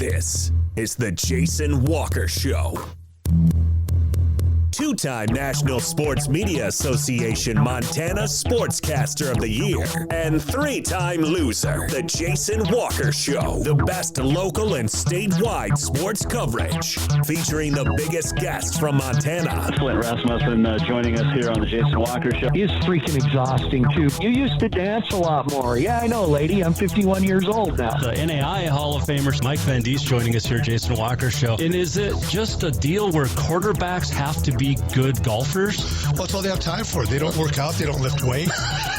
This is the Jason Walker Show. Two-time National Sports Media Association Montana Sportscaster of the Year and three-time loser, the Jason Walker Show. The best local and statewide sports coverage, featuring the biggest guests from Montana. Flint Rasmussen joining us here on the Jason Walker Show. He's freaking exhausting, too. You used to dance a lot more. Yeah, I know, lady. I'm 51 years old now. The NAI Hall of Famer Mike Van Diest joining us here, Jason Walker Show. And is it just a deal where quarterbacks have to be good golfers? Well, that's all they have time for. They don't work out. They don't lift weights.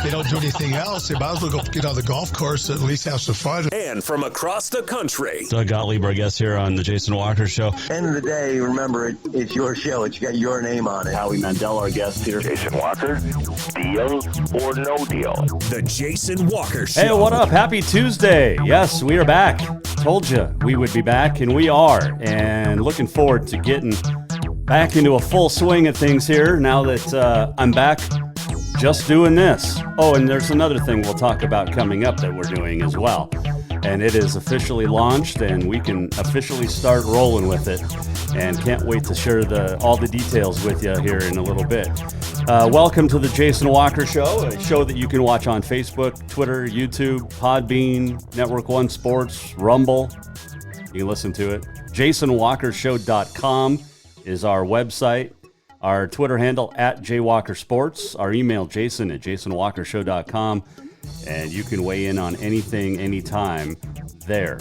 They don't do anything else. They might as well go get on the golf course and at least have some fun. And from across the country, Doug Gottlieb, our guest here on the Jason Walker Show. End of the day, remember, it's your show. It's got your name on it. Howie Mandel, our guest here. Jason Walker, deal or no deal? The Jason Walker Show. Hey, what up? Happy Tuesday. Yes, we are back. Told you we would be back, and we are. And looking forward to getting back into a full swing of things here now that I'm back just doing this. Oh, and there's another thing we'll talk about coming up that we're doing as well. And it is officially launched, and we can officially start rolling with it. And can't wait to share all the details with you here in a little bit. Welcome to the Jason Walker Show, a show that you can watch on Facebook, Twitter, YouTube, Podbean, Network One Sports, Rumble. You can listen to it. JasonWalkerShow.com is our website. Our Twitter handle @JWalkerSports. Our email, jason@jasonwalkershow.com. And you can weigh in on anything, anytime there.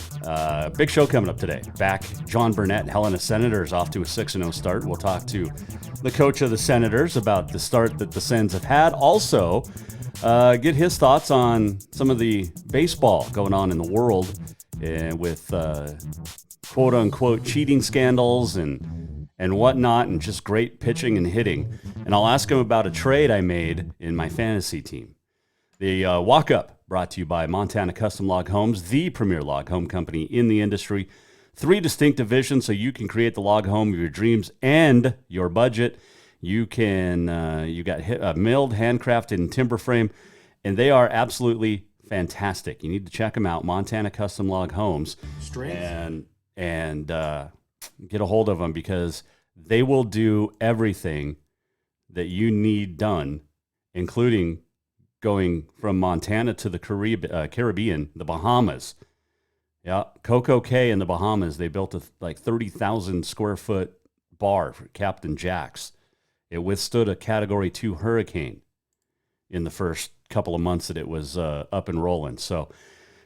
Big show coming up today. Back, Jon Burnett, Helena Senators off to a 6-0 start. We'll talk to the coach of the Senators about the start that the Sens have had. Also, get his thoughts on some of the baseball going on in the world with quote-unquote cheating scandals and whatnot, and just great pitching and hitting. And I'll ask him about a trade I made in my fantasy team. The walk-up brought to you by Montana Custom Log Homes, the premier log home company in the industry. 3 distinct divisions so you can create the log home of your dreams and your budget. You can, you got milled, handcrafted, and timber frame, and they are absolutely fantastic. You need to check them out, Montana Custom Log Homes, and get a hold of them because they will do everything that you need done, including going from Montana to the Caribbean, the Bahamas. Yeah, Coco Cay in the Bahamas, they built a 30,000 square foot bar for Captain Jack's. It withstood a Category 2 hurricane in the first couple of months that it was up and rolling. So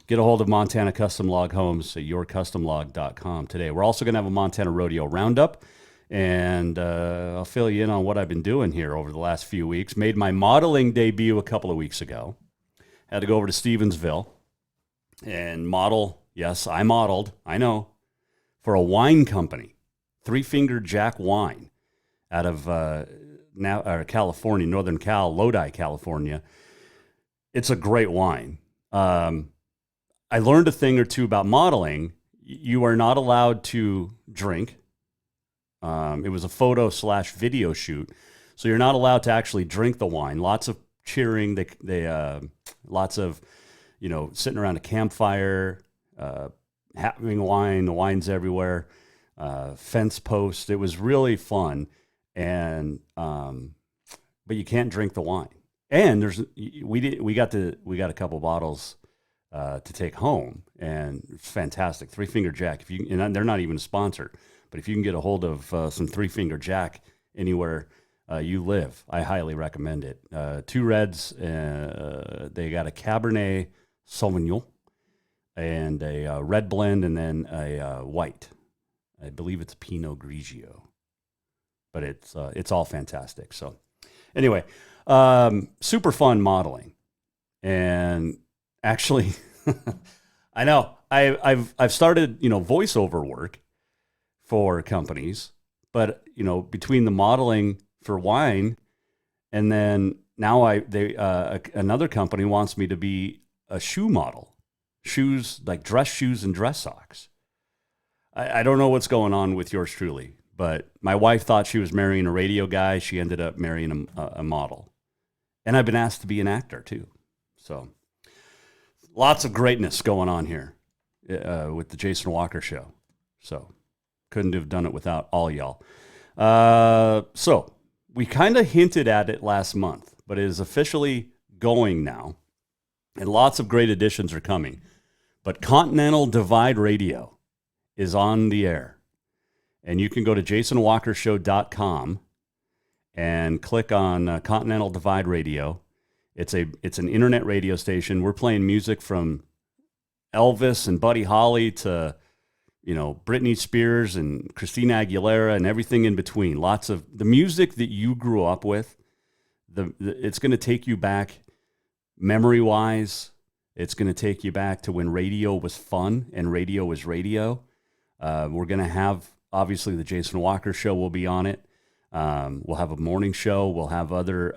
get a hold of Montana Custom Log Homes at yourcustomlog.com today. We're also going to have a Montana Rodeo Roundup, and I'll fill you in on what I've been doing here over the last few weeks. Made my modeling debut a couple of weeks ago. Had to go over to Stevensville and model. Yes, I modeled, I know, for a wine company, Three Finger Jack Wine out of California, Northern Cal, Lodi, California. It's a great wine. I learned a thing or two about modeling. You are not allowed to drink. It was a photo/video shoot, so you're not allowed to actually drink the wine. Lots of cheering. Lots of, sitting around a campfire, having wine. The wine's everywhere. Fence posts. It was really fun, and but you can't drink the wine. And we got a couple bottles to take home, and it's fantastic. Three Finger Jack. And they're not even a sponsor, but if you can get a hold of some Three Finger Jack anywhere you live, I highly recommend it. 2 reds. They got a Cabernet Sauvignon and a red blend, and then a white. I believe it's Pinot Grigio, but it's all fantastic. So anyway, super fun modeling, and actually, I know I've started voiceover work for companies, but between the modeling for wine, and then now another company wants me to be a shoe model, shoes like dress shoes and dress socks. I don't know what's going on with yours truly, but my wife thought she was marrying a radio guy. She ended up marrying a model, and I've been asked to be an actor too. So lots of greatness going on here with the Jason Walker Show. So couldn't have done it without all y'all. So we kind of hinted at it last month, but it is officially going now. And lots of great additions are coming. But Continental Divide Radio is on the air. And you can go to jasonwalkershow.com and click on Continental Divide Radio. It's an internet radio station. We're playing music from Elvis and Buddy Holly to, Britney Spears and Christina Aguilera and everything in between. Lots of the music that you grew up with. It's going to take you back memory-wise. It's going to take you back to when radio was fun and radio was radio. We're going to have, obviously, the Jason Walker Show will be on it. We'll have a morning show. We'll have other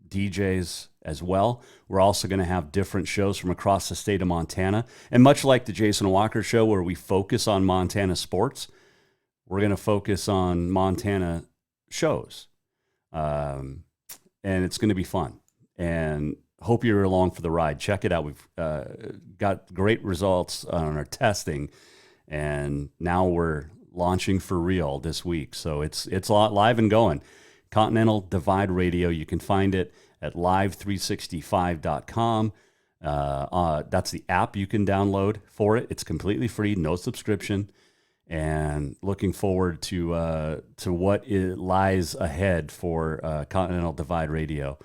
DJs as well. We're also going to have different shows from across the state of Montana. And much like the Jason Walker Show, where we focus on Montana sports, we're going to focus on Montana shows. And it's going to be fun. And hope you're along for the ride. Check it out. We've got great results on our testing. And now we're launching for real this week. So it's a lot live and going. Continental Divide Radio. You can find it at live365.com. That's the app you can download for it. It's completely free, no subscription. And looking forward to what lies ahead for Continental Divide Radio.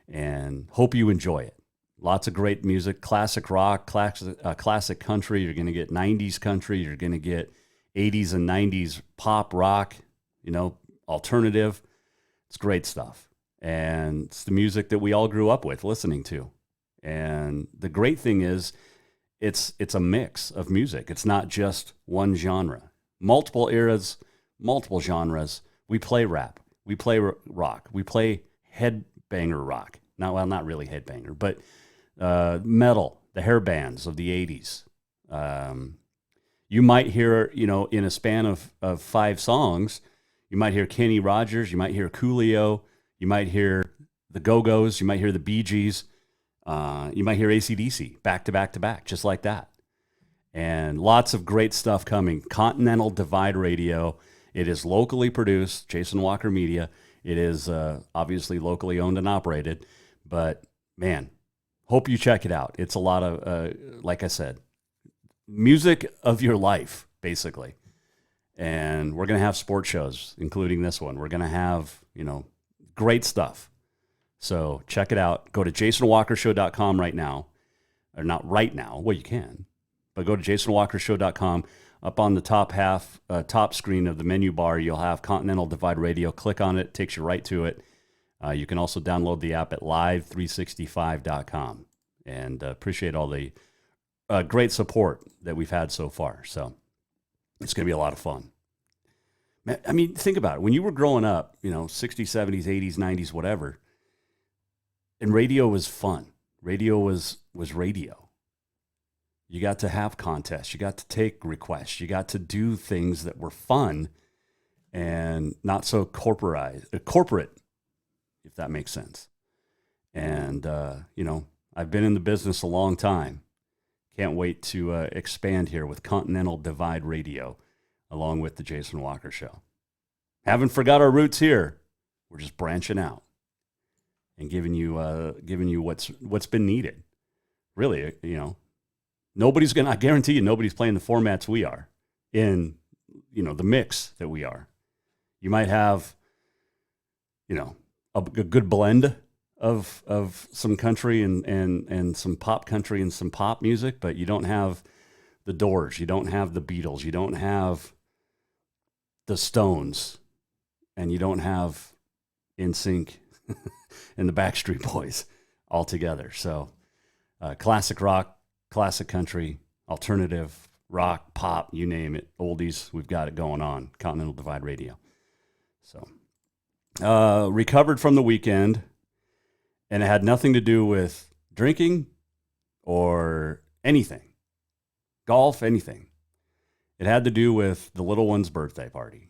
And hope you enjoy it. Lots of great music, classic rock, classic country. You're going to get 90s country. You're going to get 80s and 90s pop rock, alternative. It's great stuff. And it's the music that we all grew up with listening to. And the great thing is it's a mix of music. It's not just one genre. Multiple eras, multiple genres. We play rap. We play rock. We play headbanger rock. Not really headbanger, but metal, the hair bands of the 80s. You might hear, in a span of 5 songs, you might hear Kenny Rogers, you might hear Coolio, you might hear the Go-Go's, you might hear the Bee Gees, you might hear AC/DC, back to back to back, just like that. And lots of great stuff coming. Continental Divide Radio. It is locally produced, Jason Walker Media. It is obviously locally owned and operated, but man, hope you check it out. It's a lot of, like I said, music of your life, basically. And we're going to have sports shows, including this one. We're going to have, great stuff. So check it out. Go to jasonwalkershow.com right now. Or not right now. Well, you can. But go to jasonwalkershow.com. Up on the top screen of the menu bar, you'll have Continental Divide Radio. Click on it. It takes you right to it. You can also download the app at live365.com. And appreciate all the great support that we've had so far. So it's going to be a lot of fun. I mean, think about it. When you were growing up, 60s, 70s, 80s, 90s, whatever, and radio was fun. Radio was radio. You got to have contests. You got to take requests. You got to do things that were fun and not so corporate, if that makes sense. And, I've been in the business a long time. Can't wait to expand here with Continental Divide Radio, along with the Jason Walker Show. Haven't forgot our roots here. We're just branching out and giving you what's been needed. Really, I guarantee you nobody's playing the formats we are in, the mix that we are. You might have, a good blend of some country and some pop country and some pop music, but you don't have the Doors, you don't have the Beatles, you don't have the Stones, and you don't have NSYNC and the Backstreet Boys all together. So classic rock, classic country, alternative rock, pop, you name it, oldies, we've got it going on. Continental Divide Radio. So recovered from the weekend, and it had nothing to do with drinking or anything, golf, anything. It had to do with the little one's birthday party.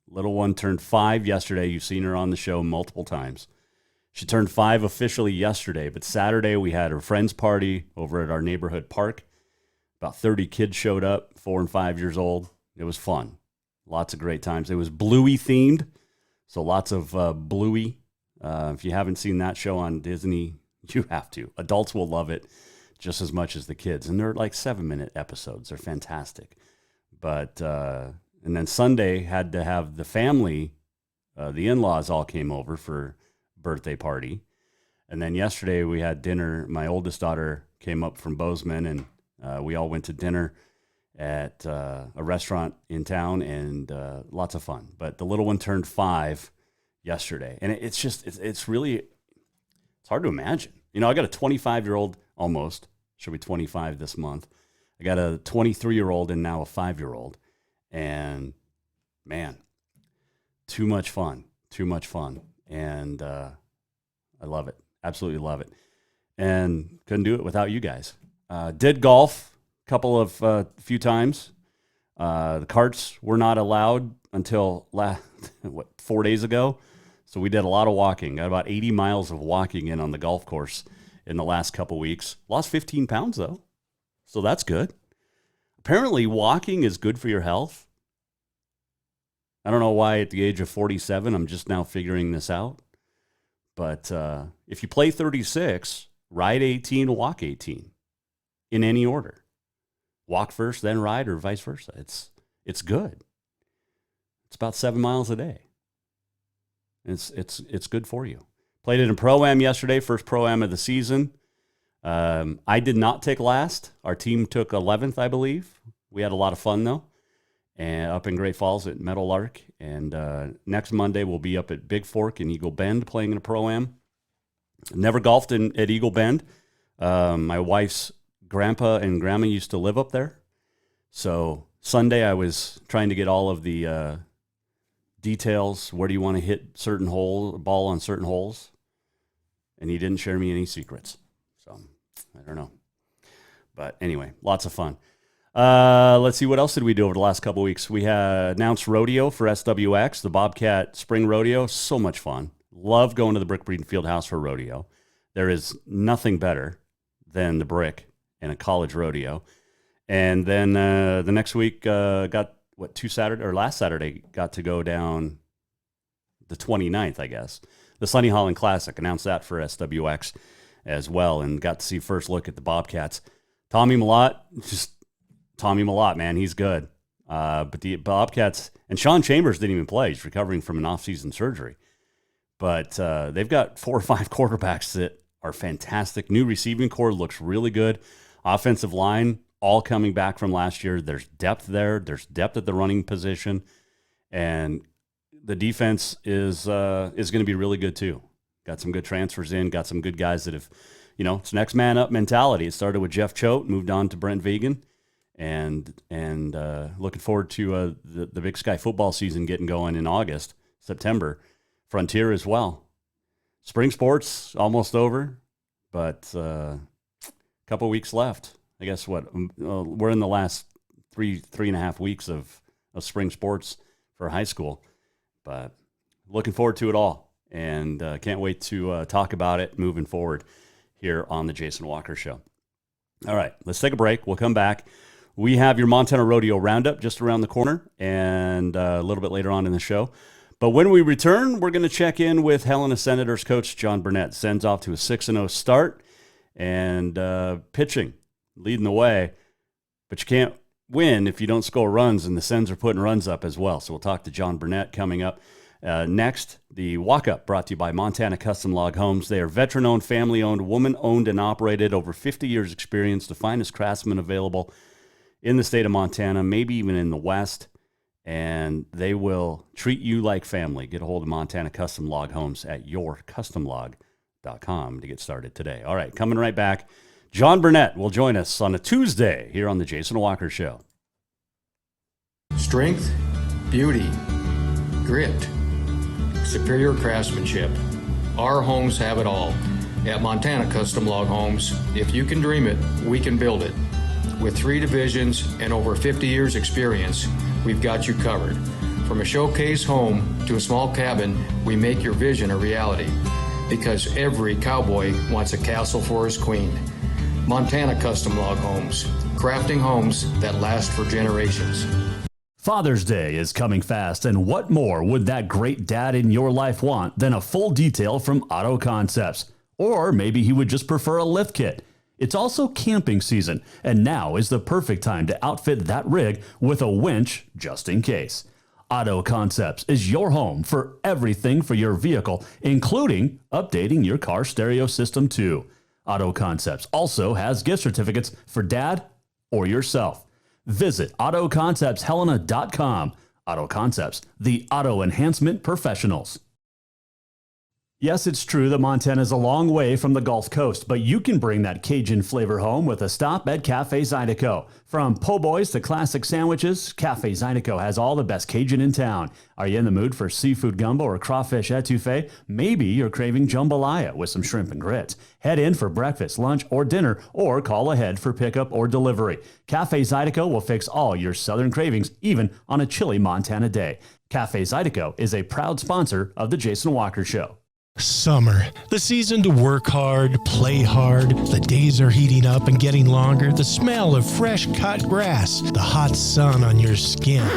Little one turned 5 yesterday. You've seen her on the show multiple times. She turned 5 officially yesterday, but Saturday we had her friend's party over at our neighborhood park. About 30 kids showed up, 4 and 5 years old, It was fun. Lots of great times. It was Bluey themed, so lots of Bluey. If you haven't seen that show on Disney, you have to. Adults will love it just as much as the kids. And they're like 7-minute episodes. They're fantastic. But, and then Sunday had to have the family, the in-laws all came over for birthday party. And then yesterday we had dinner. My oldest daughter came up from Bozeman, and we all went to dinner at a restaurant in town, and lots of fun. But the little one turned 5 yesterday. And it's hard to imagine. You know, I got a 25-year-old almost. She'll be 25 this month. I got a 23-year-old and now a 5-year-old. And, man, too much fun. And I love it. Absolutely love it. And couldn't do it without you guys. Did golf a few times. The carts were not allowed until 4 days ago. So we did a lot of walking. Got about 80 miles of walking in on the golf course in the last couple weeks. Lost 15 pounds, though. So that's good. Apparently, walking is good for your health. I don't know why at the age of 47, I'm just now figuring this out. But if you play 36, ride 18, walk 18 in any order. Walk first, then ride, or vice versa. It's good. It's about 7 miles a day. It's good for you. Played it in Pro-Am yesterday, first Pro-Am of the season. I did not take last. Our team took 11th, I believe. We had a lot of fun, though, and up in Great Falls at Meadowlark. And next Monday, we'll be up at Big Fork in Eagle Bend playing in a Pro-Am. Never golfed at Eagle Bend. My wife's grandpa and grandma used to live up there. So Sunday, I was trying to get all of the details. Where do you want to hit ball on certain holes? And he didn't share me any secrets. So I don't know. But anyway, lots of fun. Let's see, what else did we do over the last couple of weeks? We had announced rodeo for SWX, the Bobcat Spring Rodeo. So much fun. Love going to the Brick Breeden Fieldhouse for rodeo. There is nothing better than the Brick and a college rodeo. And then the next week last Saturday got to go down the 29th, I guess. The Sunny Holland Classic, announced that for SWX as well, and got to see first look at the Bobcats. Tommy Malott, man, he's good. But the Bobcats, and Sean Chambers didn't even play. He's recovering from an off-season surgery. But they've got 4 or 5 quarterbacks that are fantastic. New receiving core looks really good. Offensive line, all coming back from last year. There's depth there. There's depth at the running position. And the defense is going to be really good too. Got some good transfers in, got some good guys that have, it's next man up mentality. It started with Jeff Choate, moved on to Brent Vegan, and looking forward to the Big Sky football season getting going in September. Frontier as well. Spring sports almost over, but a couple weeks left. I guess we're in the last three and a half weeks of spring sports for high school, but looking forward to it all, and can't wait to talk about it moving forward here on the Jason Walker Show. All right, let's take a break. We'll come back. We have your Montana Rodeo Roundup just around the corner, and a little bit later on in the show. But when we return, we're going to check in with Helena Senators coach Jon Burnett. Sends off to a 6-0 start, and pitching, leading the way. But you can't win if you don't score runs, and the Sens are putting runs up as well. So we'll talk to Jon Burnett coming up. Next, the walk-up brought to you by Montana Custom Log Homes. They are veteran-owned, family-owned, woman-owned, and operated. Over 50 years experience, the finest craftsmen available in the state of Montana, maybe even in the West. And they will treat you like family. Get a hold of Montana Custom Log Homes at yourcustomlog.com to get started today. All right, coming right back. Jon Burnett will join us on a Tuesday here on the Jason Walker Show. Strength, beauty, grit, superior craftsmanship. Our homes have it all. At Montana Custom Log Homes, if you can dream it, we can build it. With 3 divisions and over 50 years experience, we've got you covered. From a showcase home to a small cabin, we make your vision a reality. Because every cowboy wants a castle for his queen. Montana Custom Log Homes, crafting homes that last for generations. Father's Day is coming fast, and what more would that great dad in your life want than a full detail from Auto Concepts? Or maybe he would just prefer a lift kit. It's also camping season, and now is the perfect time to outfit that rig with a winch just in case. Auto Concepts is your home for everything for your vehicle, including updating your car stereo system too. Auto Concepts also has gift certificates for dad or yourself. Visit AutoConceptsHelena.com. Auto Concepts, the auto enhancement professionals. Yes, it's true that Montana is a long way from the Gulf Coast, but you can bring that Cajun flavor home with a stop at Cafe Zydeco. From po' boys to classic sandwiches, Cafe Zydeco has all the best Cajun in town. Are you in the mood for seafood gumbo or crawfish etouffee? Maybe you're craving jambalaya with some shrimp and grits. Head in for breakfast, lunch, or dinner, or call ahead for pickup or delivery. Cafe Zydeco will fix all your southern cravings, even on a chilly Montana day. Cafe Zydeco is a proud sponsor of The Jason Walker Show. Summer, the season to work hard, play hard. The days are heating up and getting longer. The smell of fresh cut grass, the hot sun on your skin.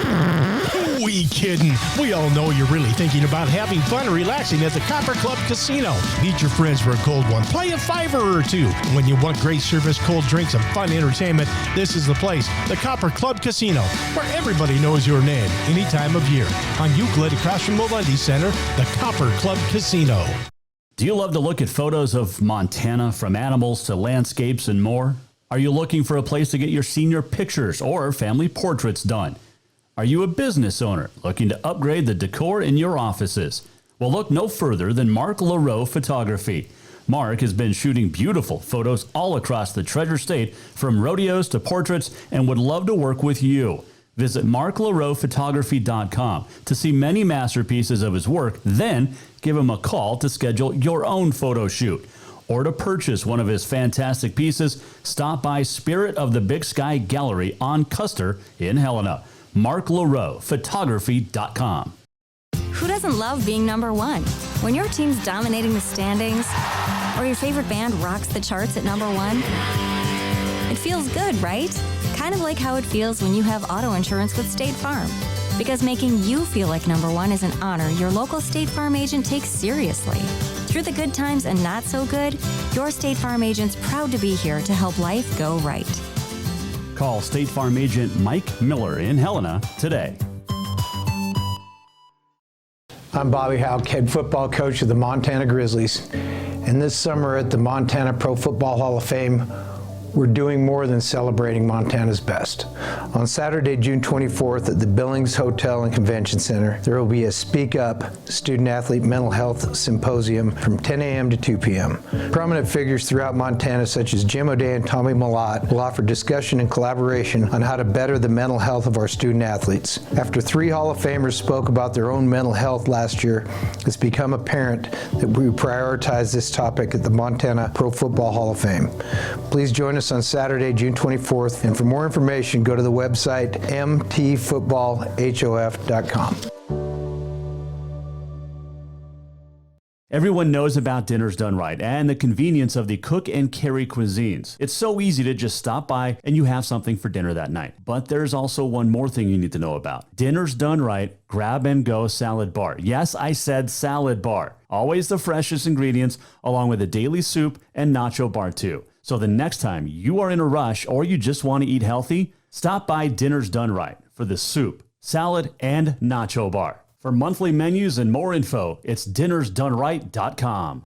We kidding. We all know you're really thinking about having fun and relaxing at the Copper Club Casino. Meet your friends for a cold one. Play a $5 or $2. When you want great service, cold drinks, and fun entertainment, this is the place. The Copper Club Casino, where everybody knows your name any time of year. On Euclid across from Molendi Center, the Copper Club Casino. Do you love to look at photos of Montana, from animals to landscapes and more? Are you looking for a place to get your senior pictures or family portraits done? Are you a business owner looking to upgrade the decor in your offices? Well, look no further than Mark LaRoe Photography. Mark has been shooting beautiful photos all across the Treasure State, from rodeos to portraits, and would love to work with you. Visit marklaroephotography.com to see many masterpieces of his work, then give him a call to schedule your own photo shoot. Or to purchase one of his fantastic pieces, stop by Spirit of the Big Sky Gallery on Custer in Helena. marklaroephotography.com. Who doesn't love being number one? When your team's dominating the standings, or your favorite band rocks the charts at number one, it feels good, right? Kind of like how it feels when you have auto insurance with State Farm. Because making you feel like number one is an honor your local State Farm agent takes seriously. Through the good times and not so good, your State Farm agent's proud to be here to help life go right. Call State Farm agent Mike Miller in Helena today. I'm Bobby Houck, head football coach of the Montana Grizzlies. And this summer at the Montana Pro Football Hall of Fame, we're doing more than celebrating Montana's best. On Saturday, June 24th at the Billings Hotel and Convention Center, there will be a Speak Up Student-Athlete Mental Health Symposium from 10 a.m. to 2 p.m. Prominent figures throughout Montana, such as Jim O'Day and Tommy Malott, will offer discussion and collaboration on how to better the mental health of our student-athletes. After 3 Hall of Famers spoke about their own mental health last year, it's become apparent that we prioritize this topic at the Montana Pro Football Hall of Fame. Please join us on Saturday, June 24th, and for more information, go to the website mtfootballhof.com. Everyone knows about Dinners Done Right and the convenience of the cook and carry cuisines. It's so easy to just stop by and you have something for dinner that night. But there's also one more thing you need to know about. Dinners Done Right Grab and Go Salad Bar. Yes, I said salad bar. Always the freshest ingredients, along with a daily soup and nacho bar too. So the next time you are in a rush or you just want to eat healthy, stop by Dinners Done Right for the soup, salad, and nacho bar. For monthly menus and more info, it's dinnersdoneright.com.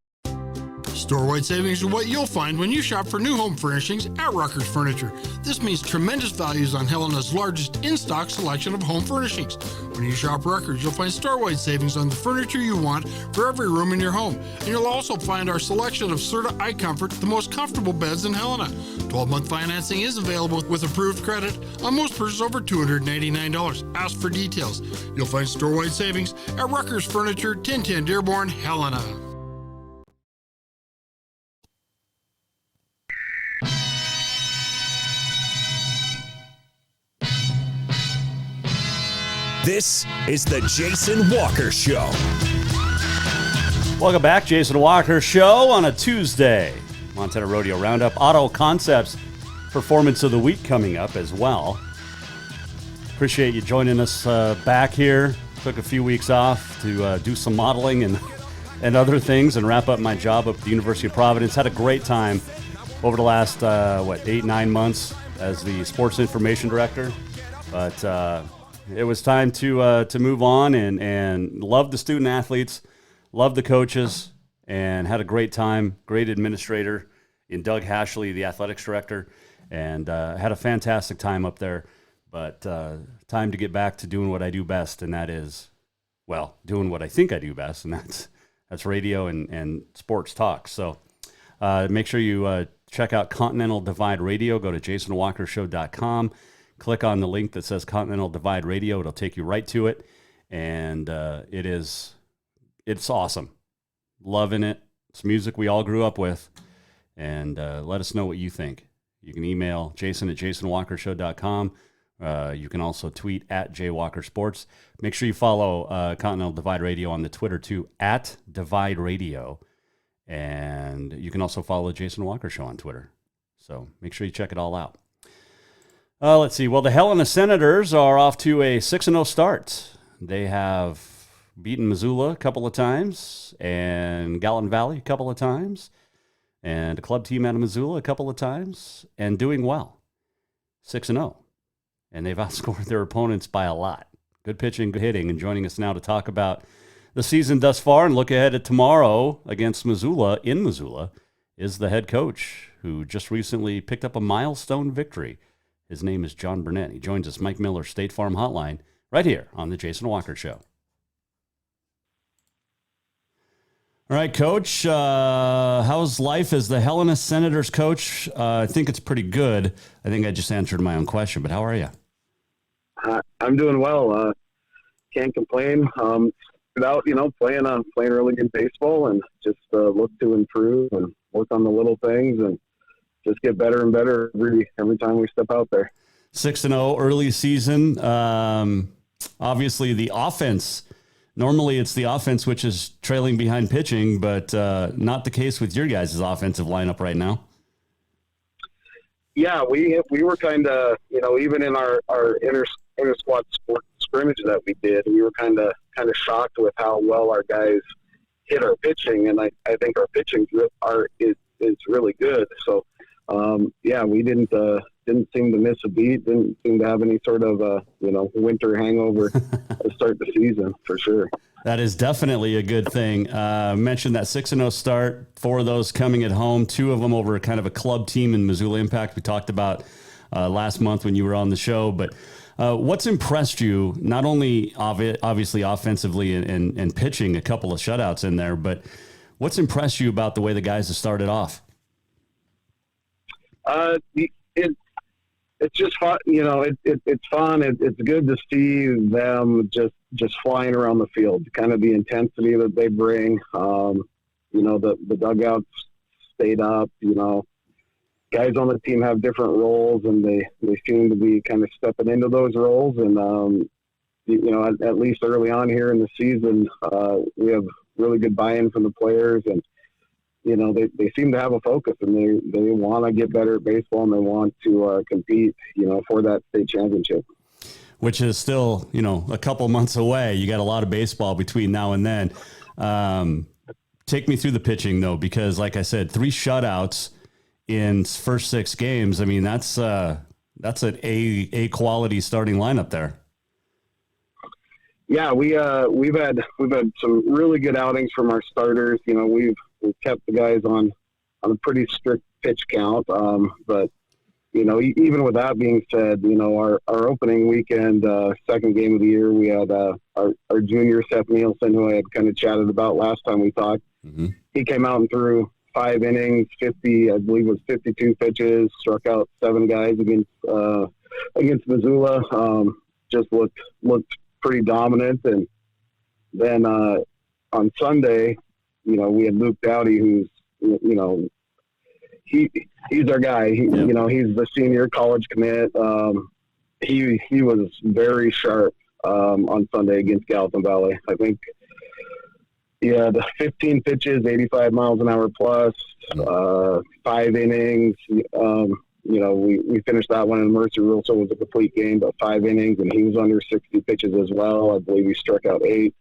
Store-wide savings are what you'll find when you shop for new home furnishings at Rucker's Furniture. This means tremendous values on Helena's largest in-stock selection of home furnishings. When you shop Rucker's, you'll find store-wide savings on the furniture you want for every room in your home. And you'll also find our selection of Serta iComfort, the most comfortable beds in Helena. 12-month financing is available with approved credit on most purchases over $299. Ask for details. You'll find store-wide savings at Rucker's Furniture, 1010 Dearborn, Helena. This is the Jason Walker Show. Welcome back, Jason Walker Show on a Tuesday. Montana Rodeo Roundup, Auto Concepts Performance of the Week coming up as well. Appreciate you joining us back here. Took a few weeks off to do some modeling and other things and wrap up my job up at the University of Providence. Had a great time over the last, 8-9 months as the sports information director. But it was time to move on and love the student athletes, love the coaches, and had a great time. Great administrator in Doug Hashley, the athletics director, and had a fantastic time up there. But time to get back to doing what I do best, and that is, well, doing what I think I do best, and that's radio and sports talk. So make sure you check out Continental Divide Radio. Go to jasonwalkershow.com. Click on the link that says Continental Divide Radio. It'll take you right to it, and it's awesome. Loving it. It's music we all grew up with, and let us know what you think. You can email Jason at jasonwalkershow.com. You can also tweet at JWalkerSports. Make sure you follow Continental Divide Radio on the Twitter too, at Divide Radio. And you can also follow Jason Walker Show on Twitter. So make sure you check it all out. Let's see. Well, the Helena Senators are off to a 6-0 start. They have beaten Missoula a couple of times and Gallatin Valley a couple of times and a club team out of Missoula a couple of times and doing well. 6-0. And they've outscored their opponents by a lot. Good pitching, good hitting. And joining us now to talk about the season thus far and look ahead at tomorrow against Missoula in Missoula is the head coach who just recently picked up a milestone victory. His name is Jon Burnett. He joins us, Mike Miller, State Farm Hotline, right here on the Jason Walker Show. All right, Coach, how's life as the Helena Senators coach? I think it's pretty good. I think I just answered my own question, but how are you? I'm doing well. Can't complain. Without, playing really good baseball and just look to improve and work on the little things and just get better and better every time we step out there. 6-0 early season. Obviously, the offense. Normally, it's the offense which is trailing behind pitching, but not the case with your guys' offensive lineup right now. Yeah, we were kind of, even in our inter squad scrimmage that we did, we were kind of shocked with how well our guys hit our pitching, and I think our pitching is really good. So, we didn't seem to miss a beat, didn't seem to have any sort of winter hangover to start the season for sure. That is definitely a good thing. Mentioned that 6-0 start, 4 of those coming at home, 2 of them over kind of a club team in Missoula Impact we talked about last month when you were on the show. But what's impressed you, not only obviously offensively and pitching a couple of shutouts in there, but what's impressed you about the way the guys have started off? It's just fun, it's fun. It's good to see them just flying around the field, kind of the intensity that they bring. The dugouts stayed up, guys on the team have different roles and they seem to be kind of stepping into those roles. And, at least early on here in the season, we have really good buy-in from the players and, they seem to have a focus and they want to get better at baseball and they want to compete, for that state championship. Which is still, a couple months away. You got a lot of baseball between now and then. Take me through the pitching though, because like I said, 3 shutouts in first 6 games. I mean, that's an A quality starting lineup there. Yeah, we've had some really good outings from our starters. We've kept the guys on a pretty strict pitch count. But, even with that being said, our opening weekend, second game of the year, we had our junior Seth Nielsen, who I had kind of chatted about last time we talked. Mm-hmm. He came out and threw 5 innings, 50, I believe it was 52 pitches, struck out 7 guys against Missoula. Just looked pretty dominant. And then on Sunday, we had Luke Dowdy, who's, he's our guy. He's the senior college commit. He was very sharp on Sunday against Gallatin Valley. I think he had 15 pitches, 85 miles an hour plus, 5 innings. we finished that one in Mercer Rule, so it was a complete game, but 5 innings, and he was under 60 pitches as well. I believe he struck out 8.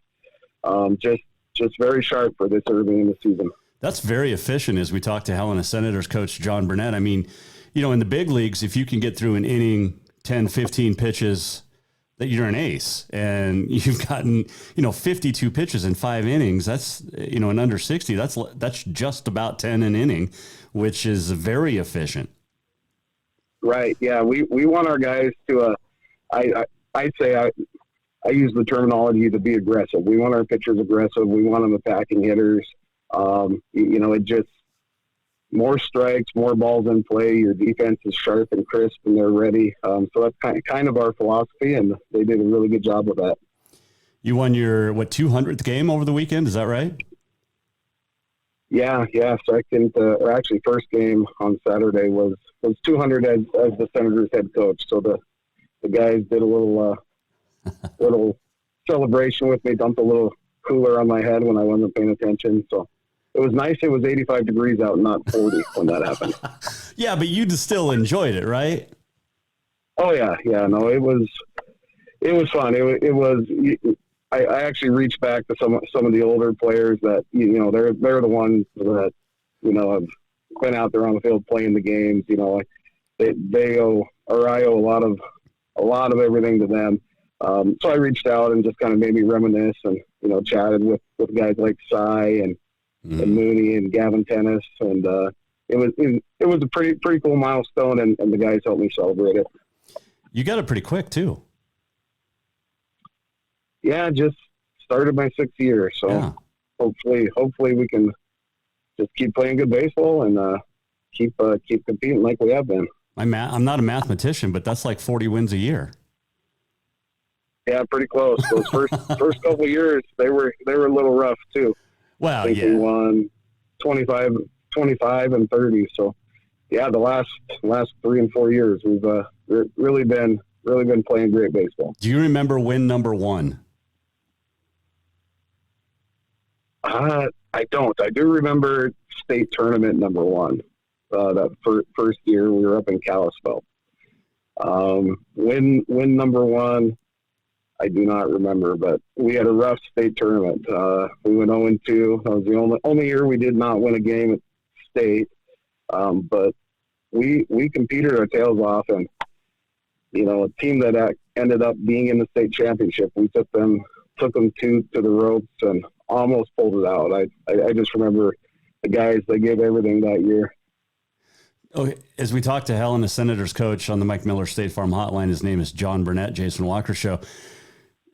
Just very sharp for this early in the season. That's very efficient. As we talked to Helena Senators coach Jon Burnett, I mean, in the big leagues, if you can get through an inning, 10, 15 pitches, that you're an ace, and you've gotten 52 pitches in 5 innings. That's in under 60. That's just about 10 an inning, which is very efficient. Right. Yeah. We want our guys to. I'd say I use the terminology to be aggressive. We want our pitchers aggressive. We want them attacking hitters. It just more strikes, more balls in play. Your defense is sharp and crisp, and they're ready. So that's kind of our philosophy, and they did a really good job with that. You won your 200th game over the weekend? Is that right? Yeah. Second, or actually first game on Saturday was 200 as the Senators head coach. So the guys did a little celebration with me, dumped a little cooler on my head when I wasn't paying attention. So it was nice. It was 85 degrees out, not 40 when that happened. Yeah, but you still enjoyed it, right? Oh yeah. No, it was fun. It was. I actually reached back to some of the older players that they're the ones that have been out there on the field playing the games. They owe, or I owe a lot of everything to them. So I reached out and just kind of made me reminisce and chatted with guys like Cy and Mooney and Gavin Tennis, and it was a pretty cool milestone, and the guys helped me celebrate it. You got it pretty quick too. Yeah, just started my 6th year, so yeah. Hopefully we can just keep playing good baseball and keep competing like we have been. I'm not a mathematician, but that's like 40 wins a year. Yeah, pretty close. Those first couple of years, they were a little rough too. Well, yeah. We won 25 and 30. So yeah, the last 3 and 4 years, we've really been playing great baseball. Do you remember win number 1? I don't. I do remember state tournament number 1. That first year we were up in Kalispell. Win number 1, I do not remember, but we had a rough state tournament. We went 0-2. That was the only year we did not win a game at state. But we competed our tails off, and a team that ended up being in the state championship, we took them to the ropes and almost pulled it out. I just remember the guys, they gave everything that year. Okay. As we talked to Helena Senators coach on the Mike Miller State Farm Hotline, his name is Jon Burnett, Jason Walker Show.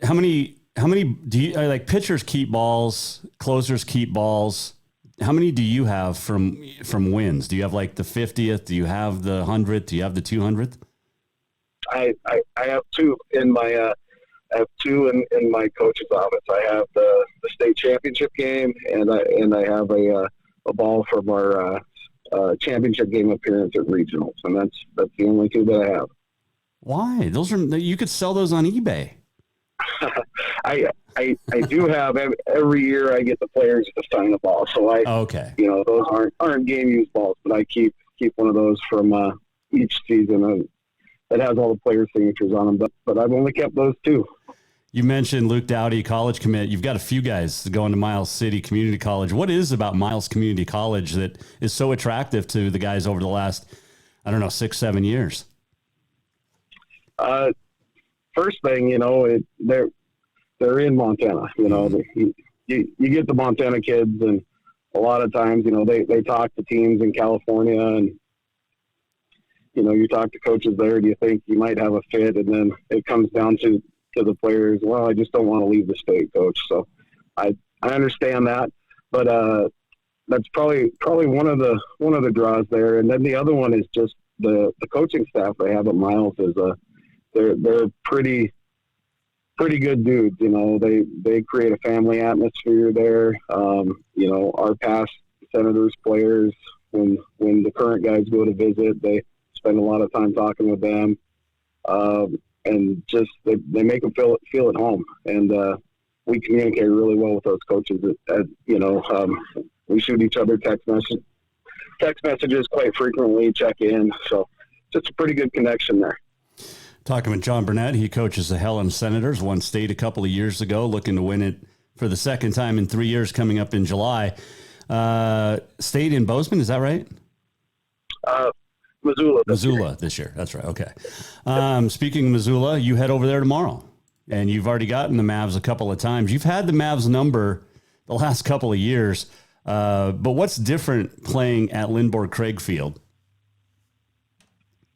How many do you like? Pitchers keep balls, closers keep balls. How many do you have from wins? Do you have like the 50th? Do you have the 100th? Do you have the 200th? I have 2 in my I have 2 in my coach's office. I have the state championship game, and I have a ball from our championship game appearance at regionals, and that's the only 2 that I have. Those you could sell those on eBay. I do have every year I get the players to sign a ball, so those aren't game used balls, but I keep one of those from each season that has all the players' signatures on them. But I've only kept those 2. You mentioned Luke Dowdy, college commit. You've got a few guys going to Miles City Community College. What is about Miles Community College that is so attractive to the guys over the last, 6-7 years? First thing, they're in Montana. You get the Montana kids, and a lot of times, they talk to teams in California, and you talk to coaches there. Do you think you might have a fit? And then it comes down to the players. Well, I just don't want to leave the state, coach. So I understand that, but that's probably one of the draws there. And then the other one is just the coaching staff they have at Miles is they're pretty good dudes. They create a family atmosphere there. Our past Senators players, when the current guys go to visit, they spend a lot of time talking with them. And just they make them feel at home, and we communicate really well with those coaches. We shoot each other text messages quite frequently, check in. So just a pretty good connection there. Talking with Jon Burnett, he coaches the Helena Senators, won state a couple of years ago, looking to win it for the second time in 3 years coming up in July. State in Bozeman, is that right? Missoula this year. That's right. Okay. Speaking of Missoula, you head over there tomorrow, and you've already gotten the Mavs a couple of times. You've had the Mavs number the last couple of years, but what's different playing at Lindborg Craig Field?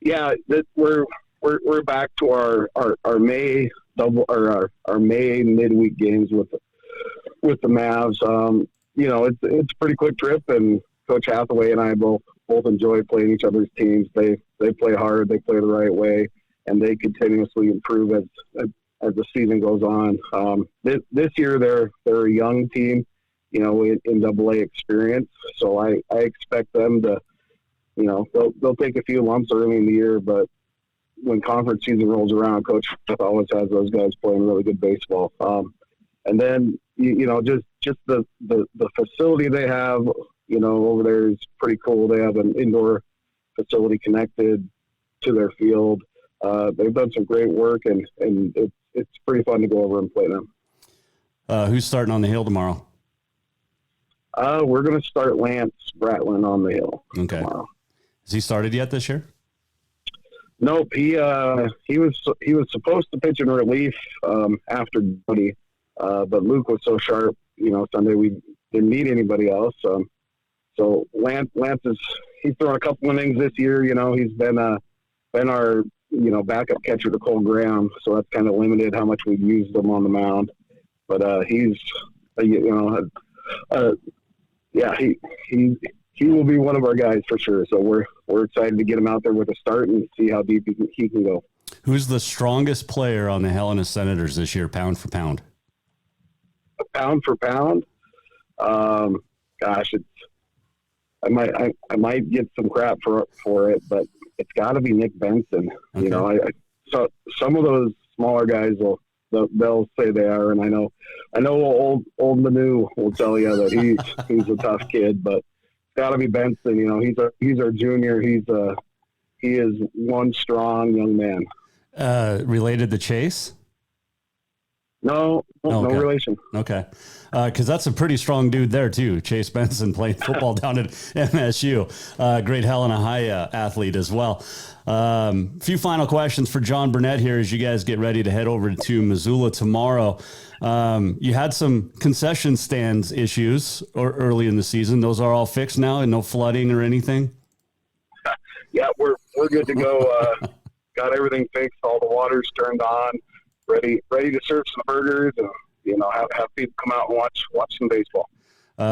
Yeah, we're back to our May our May midweek games with the Mavs. It's a pretty quick trip, and Coach Hathaway and I both enjoy playing each other's teams. They play hard, they play the right way, and they continuously improve as the season goes on. This year they're a young team, in AA experience, so I expect them to, they'll take a few lumps early in the year, but when conference season rolls around, Coach always has those guys playing really good baseball. And then just the facility they have, over there is pretty cool. They have an indoor facility connected to their field. They've done some great work, and it's pretty fun to go over and play them. Who's starting on the hill tomorrow? We're going to start Lance Bratlin on the hill. Okay. Tomorrow. Has he started yet this year? Nope. He was supposed to pitch in relief after Cody, but Luke was so sharp. Sunday we didn't need anybody else. So Lance he's thrown a couple innings this year. He's been our backup catcher to Cole Graham, so that's kind of limited how much we've used him on the mound. But he's he will be one of our guys for sure. So we're excited to get him out there with a start and see how deep he can go. Who's the strongest player on the Helena Senators this year, pound for pound? Pound for pound? Gosh, I might get some crap for it, but it's got to be Nick Benson. Okay. So some of those smaller guys they'll say they are, and I know old Manu will tell you that he's a tough kid, but it's got to be Benson. He's our junior. He is one strong young man. Related to Chase? No relation. Okay. Because that's a pretty strong dude there, too. Chase Benson playing football down at MSU. Great Helena High athlete as well. Few final questions for Jon Burnett here as you guys get ready to head over to Missoula tomorrow. You had some concession stands issues early in the season. Those are all fixed now and no flooding or anything? Yeah, we're good to go. Got everything fixed. All the water's turned on. Ready to serve some burgers and have people come out and watch some baseball.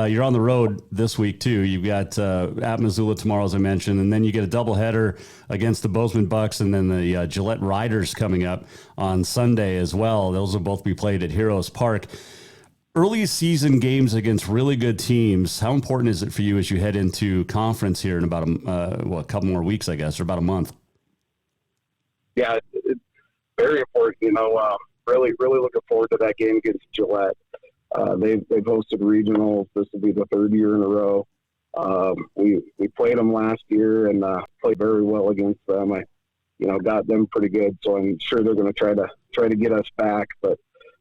You're on the road this week too. You've got at Missoula tomorrow, as I mentioned, and then you get a doubleheader against the Bozeman Bucks, and then the Gillette Riders coming up on Sunday as well. Those will both be played at Heroes Park. Early season games against really good teams. How important is it for you as you head into conference here in about a couple more weeks, I guess, or about a month? Yeah, it's very important. Really looking forward to that game against Gillette. They've hosted regionals. This will be the third year in a row. We played them last year and played very well against them. I got them pretty good, so I'm sure they're going to try to get us back. But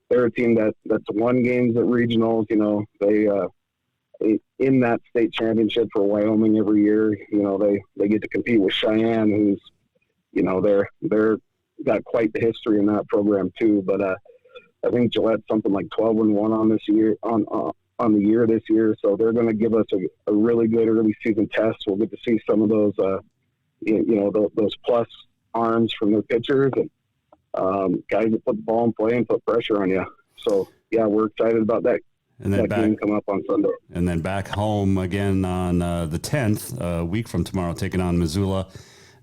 they're a team that's won games at regionals. They in that state championship for Wyoming every year. They get to compete with Cheyenne, who's they're got quite the history in that program too. But I think Gillette's something like 12-1 on this year on the year this year. So they're going to give us a really good early season test. We'll get to see some of those those plus arms from their pitchers and guys that put the ball in play and put pressure on you. So yeah, we're excited about that. And then game come up on Sunday. And then back home again on the 10th, a week from tomorrow, taking on Missoula.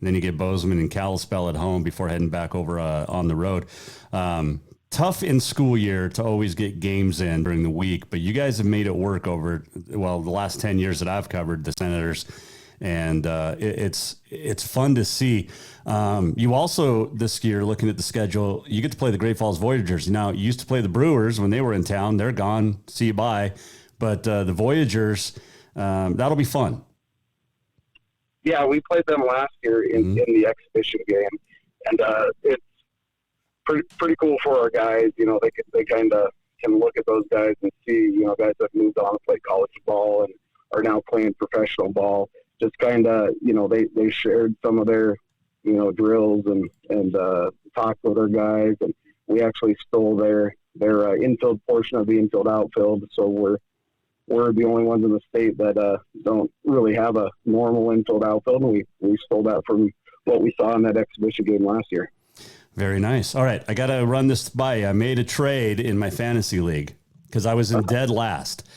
And then you get Bozeman and Kalispell at home before heading back over on the road. Tough in school year to always get games in during the week, but you guys have made it work over, the last 10 years that I've covered the Senators. And it's fun to see. You also, this year, looking at the schedule, you get to play the Great Falls Voyagers. Now, you used to play the Brewers when they were in town. They're gone. See you bye. But the Voyagers, that'll be fun. Yeah, we played them last year in the exhibition game, and it's pretty cool for our guys. You know, they kind of can look at those guys and see, you know, guys that moved on to play college ball and are now playing professional ball. Just kind of, you know, they shared some of their, you know, drills and talked with our guys, and we actually stole their infield portion of the infield outfield. So we're the only ones in the state that don't really have a normal infield outfield, and we stole that from what we saw in that exhibition game last year. Very nice. All right, I got to run this by you. I made a trade in my fantasy league because I was in dead last.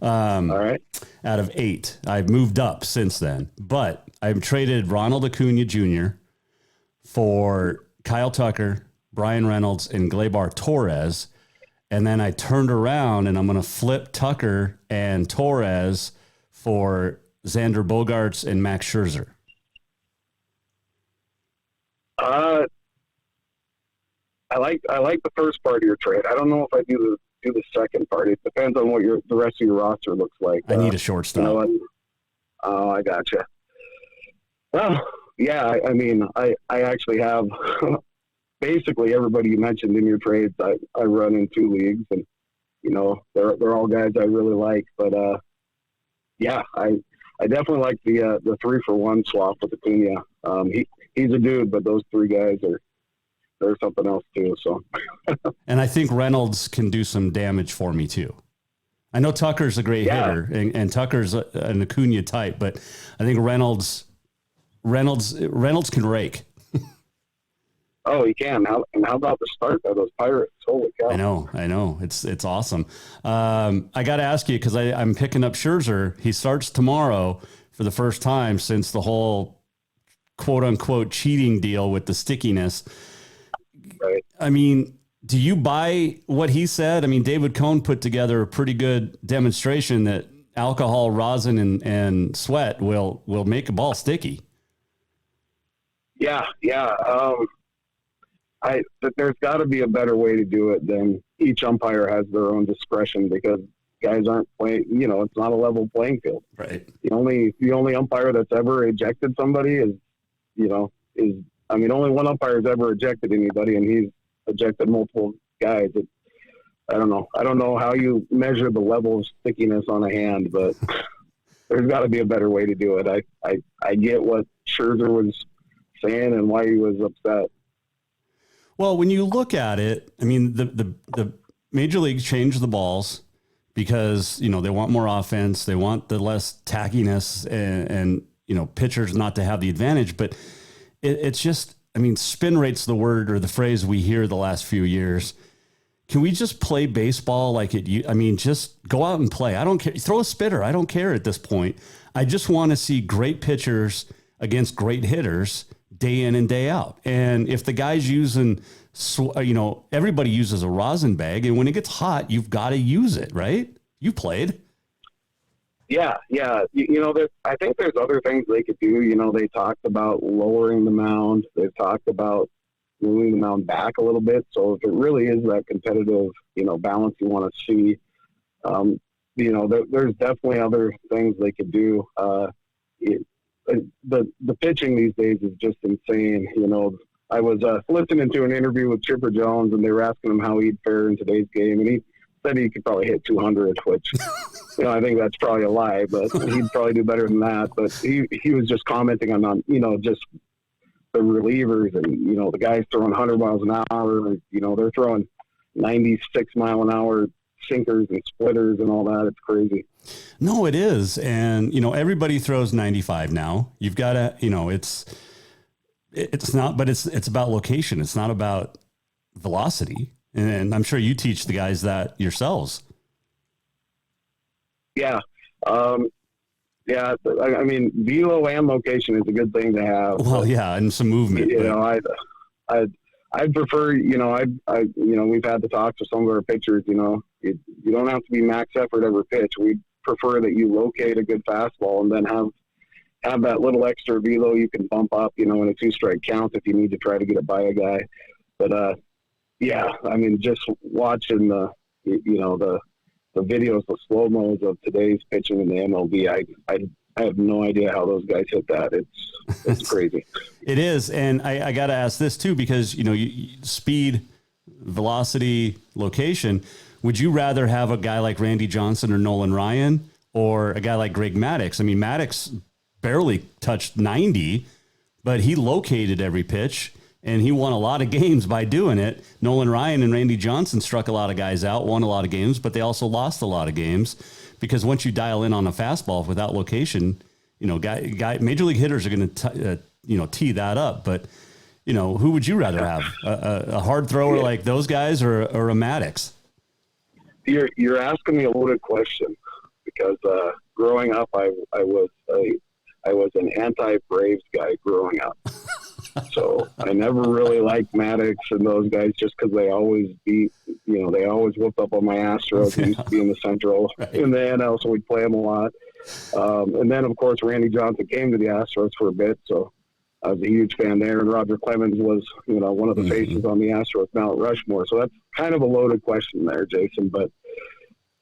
All right. Out of 8. I've moved up since then, but I've traded Ronald Acuna Jr. for Kyle Tucker, Brian Reynolds, and Gleyber Torres. And then I turned around and I'm going to flip Tucker and Torres for Xander Bogaerts and Max Scherzer. I like the first part of your trade. I don't know if I do the second part. It depends on what the rest of your roster looks like. I need a shortstop. You know, oh, I gotcha. Well, yeah. I mean, I actually have basically everybody you mentioned in your trades. I run in 2 leagues, and you know they're all guys I really like. But yeah, I definitely like the 3-for-1 swap with Acuna. He's a dude, but those 3 guys they're something else too. So, and I think Reynolds can do some damage for me too. I know Tucker's a great hitter, and Tucker's an Acuna type, but I think Reynolds can rake. Oh, he can. How about the start of those Pirates? Holy cow! I know. It's awesome. I got to ask you because I'm picking up Scherzer. He starts tomorrow for the first time since the whole quote unquote cheating deal with the stickiness. Right. I mean, do you buy what he said? I mean, David Cohn put together a pretty good demonstration that alcohol, rosin, and sweat will make a ball sticky. Yeah. There's got to be a better way to do it than each umpire has their own discretion, because guys aren't playing. You know, it's not a level playing field. Right. The only umpire that's ever ejected somebody only one umpire has ever ejected anybody, and he's ejected multiple guys. I don't know how you measure the level of stickiness on a hand, but there's got to be a better way to do it. I get what Scherzer was saying and why he was upset. Well, when you look at it, I mean, the major leagues changed the balls because, you know, they want more offense. They want the less tackiness and you know, pitchers not to have the advantage. But it's just, I mean, spin rate's the word or the phrase we hear the last few years. Can we just play baseball like it? I mean, just go out and play. I don't care. Throw a spitter. I don't care at this point. I just want to see great pitchers against great hitters day in and day out. And if the guy's using, you know, everybody uses a rosin bag, and when it gets hot, you've got to use it, right? You played. Yeah. You know, I think there's other things they could do. You know, they talked about lowering the mound. They've talked about moving the mound back a little bit. So if it really is that competitive, you know, balance you want to see, you know, there's definitely other things they could do. The pitching these days is just insane. You know, I was listening to an interview with Chipper Jones, and they were asking him how he'd fare in today's game, and he said he could probably hit 200, which, you know, I think that's probably a lie, but he'd probably do better than that. But he was just commenting on, you know, just the relievers, and, you know, the guys throwing 100 miles an hour, you know, they're throwing 96 mile an hour sinkers and splitters and all that. It's crazy. No, it is. And, you know, everybody throws 95 now. You've got to, you know, it's not, but it's about location. It's not about velocity. And I'm sure you teach the guys that yourselves. Yeah. Yeah. I mean, velo and location is a good thing to have. Well, yeah. And some movement. You know, I'd prefer, you know, you know, we've had to talk to some of our pitchers, you know, you don't have to be max effort every pitch. We prefer that you locate a good fastball and then have that little extra velo you can bump up, you know, in a 2-strike count if you need to try to get it by a guy. But, yeah, I mean, just watching the videos, the slow-mos of today's pitching in the MLB, I I have no idea how those guys hit that. It's crazy. It is. And I got to ask this too, because, speed, velocity, location, would you rather have a guy like Randy Johnson or Nolan Ryan or a guy like Greg Maddux? I mean, Maddux barely touched 90, but he located every pitch and he won a lot of games by doing it. Nolan Ryan and Randy Johnson struck a lot of guys out, won a lot of games, but they also lost a lot of games because once you dial in on a fastball without location, major league hitters are going to, tee that up. But, who would you rather have? A hard thrower like those guys or a Maddux? You're asking me a loaded question because growing up, I was an anti-Braves guy growing up. So I never really liked Maddux and those guys just because they always beat, they always whooped up on my Astros. They used to be in the Central in the NL, so we'd play them a lot. And then, of course, Randy Johnson came to the Astros for a bit, so I was a huge fan there. And Roger Clemens was, one of the faces on the Astros Mount Rushmore. So that's kind of a loaded question there, Jason. But,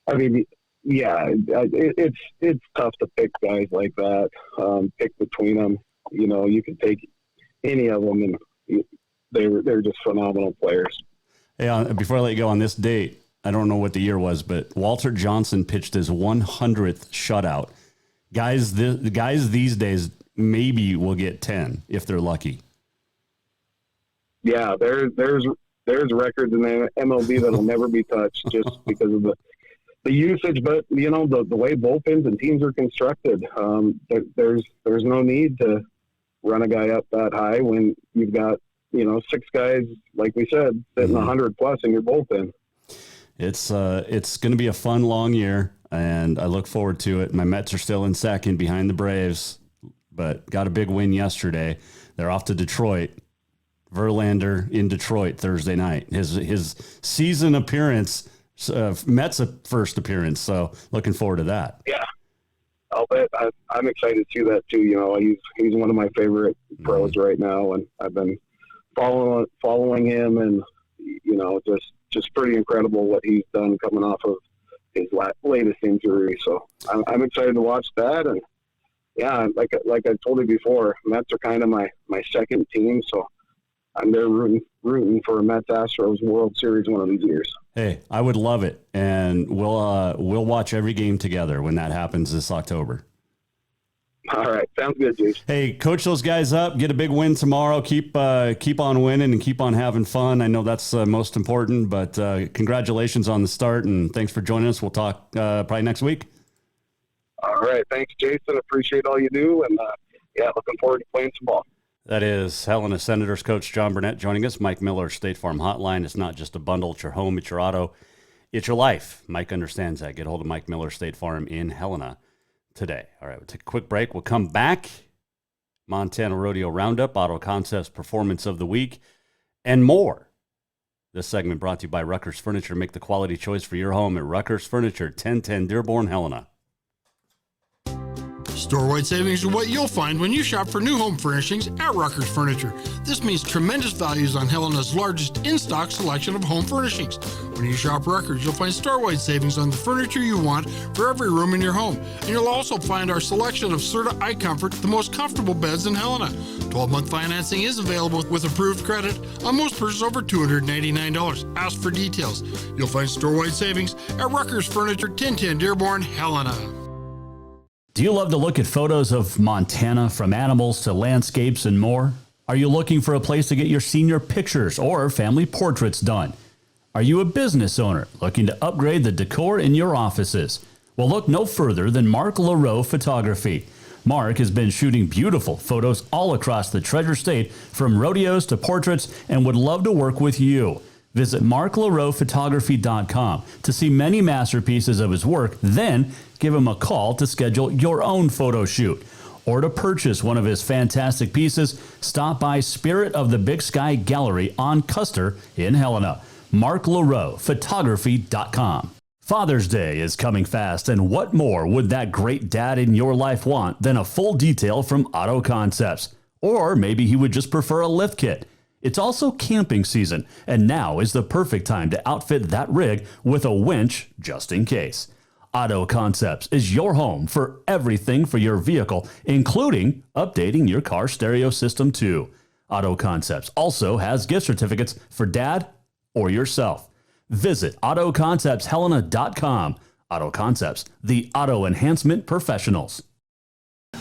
I mean, yeah, it's tough to pick guys like that, pick between them. You can take any of them, and they're just phenomenal players. Hey, before I let you go on this date, I don't know what the year was, but Walter Johnson pitched his 100th shutout. The guys these days maybe will get 10 if they're lucky. Yeah, there's records in the MLB that'll never be touched just because of the usage. But the way bullpens and teams are constructed, there's no need to run a guy up that high when you've got 6 guys, like we said, sitting 100 plus in your bullpen. It's going to be a fun, long year, and I look forward to it. My Mets are still in second behind the Braves, but got a big win yesterday. They're off to Detroit. Verlander in Detroit Thursday night. His season appearance, Mets' first appearance. So looking forward to that. Yeah, I'll bet. I'm excited to see that too. He's one of my favorite pros right now, and I've been following him, and just pretty incredible what he's done coming off of his latest injury. So I'm excited to watch that. And yeah, like I told you before, Mets are kind of my second team. So I'm there rooting for a Mets Astros World Series one of these years. Hey, I would love it. And we'll watch every game together when that happens this October. All right. Sounds good, Jason. Hey, coach those guys up. Get a big win tomorrow. Keep on winning and keep on having fun. I know that's most important, but congratulations on the start, and thanks for joining us. We'll talk probably next week. All right. Thanks, Jason. Appreciate all you do, and looking forward to playing some ball. That is Helena Senators coach Jon Burnett joining us. Mike Miller, State Farm Hotline. It's not just a bundle. It's your home. It's your auto. It's your life. Mike understands that. Get a hold of Mike Miller, State Farm in Helena today. All right, we'll take a quick break. We'll come back. Montana Rodeo Roundup, Auto Concepts Performance of the Week, and more. This segment brought to you by Rucker's Furniture. Make the quality choice for your home at Rucker's Furniture, 1010 Dearborn, Helena. Store-wide savings are what you'll find when you shop for new home furnishings at Rucker's Furniture. This means tremendous values on Helena's largest in-stock selection of home furnishings. When you shop Rucker's, you'll find store-wide savings on the furniture you want for every room in your home. And you'll also find our selection of Serta iComfort, the most comfortable beds in Helena. 12-month financing is available with approved credit on most purchases over $299. Ask for details. You'll find store-wide savings at Rucker's Furniture, 1010 Dearborn, Helena. Do you love to look at photos of Montana, from animals to landscapes and more? Are you looking for a place to get your senior pictures or family portraits done? Are you a business owner looking to upgrade the decor in your offices? Well, look no further than Mark LaRoe Photography. Mark has been shooting beautiful photos all across the Treasure State, from rodeos to portraits, and would love to work with you. Visit marklaroephotography.com to see many masterpieces of his work, then give him a call to schedule your own photo shoot. Or to purchase one of his fantastic pieces, stop by Spirit of the Big Sky Gallery on Custer in Helena. marklaroephotography.com. Father's Day is coming fast, and what more would that great dad in your life want than a full detail from Auto Concepts? Or maybe he would just prefer a lift kit. It's also camping season, and now is the perfect time to outfit that rig with a winch just in case. Auto Concepts is your home for everything for your vehicle, including updating your car stereo system too. Auto Concepts also has gift certificates for dad or yourself. Visit AutoConceptsHelena.com. Auto Concepts, the auto enhancement professionals.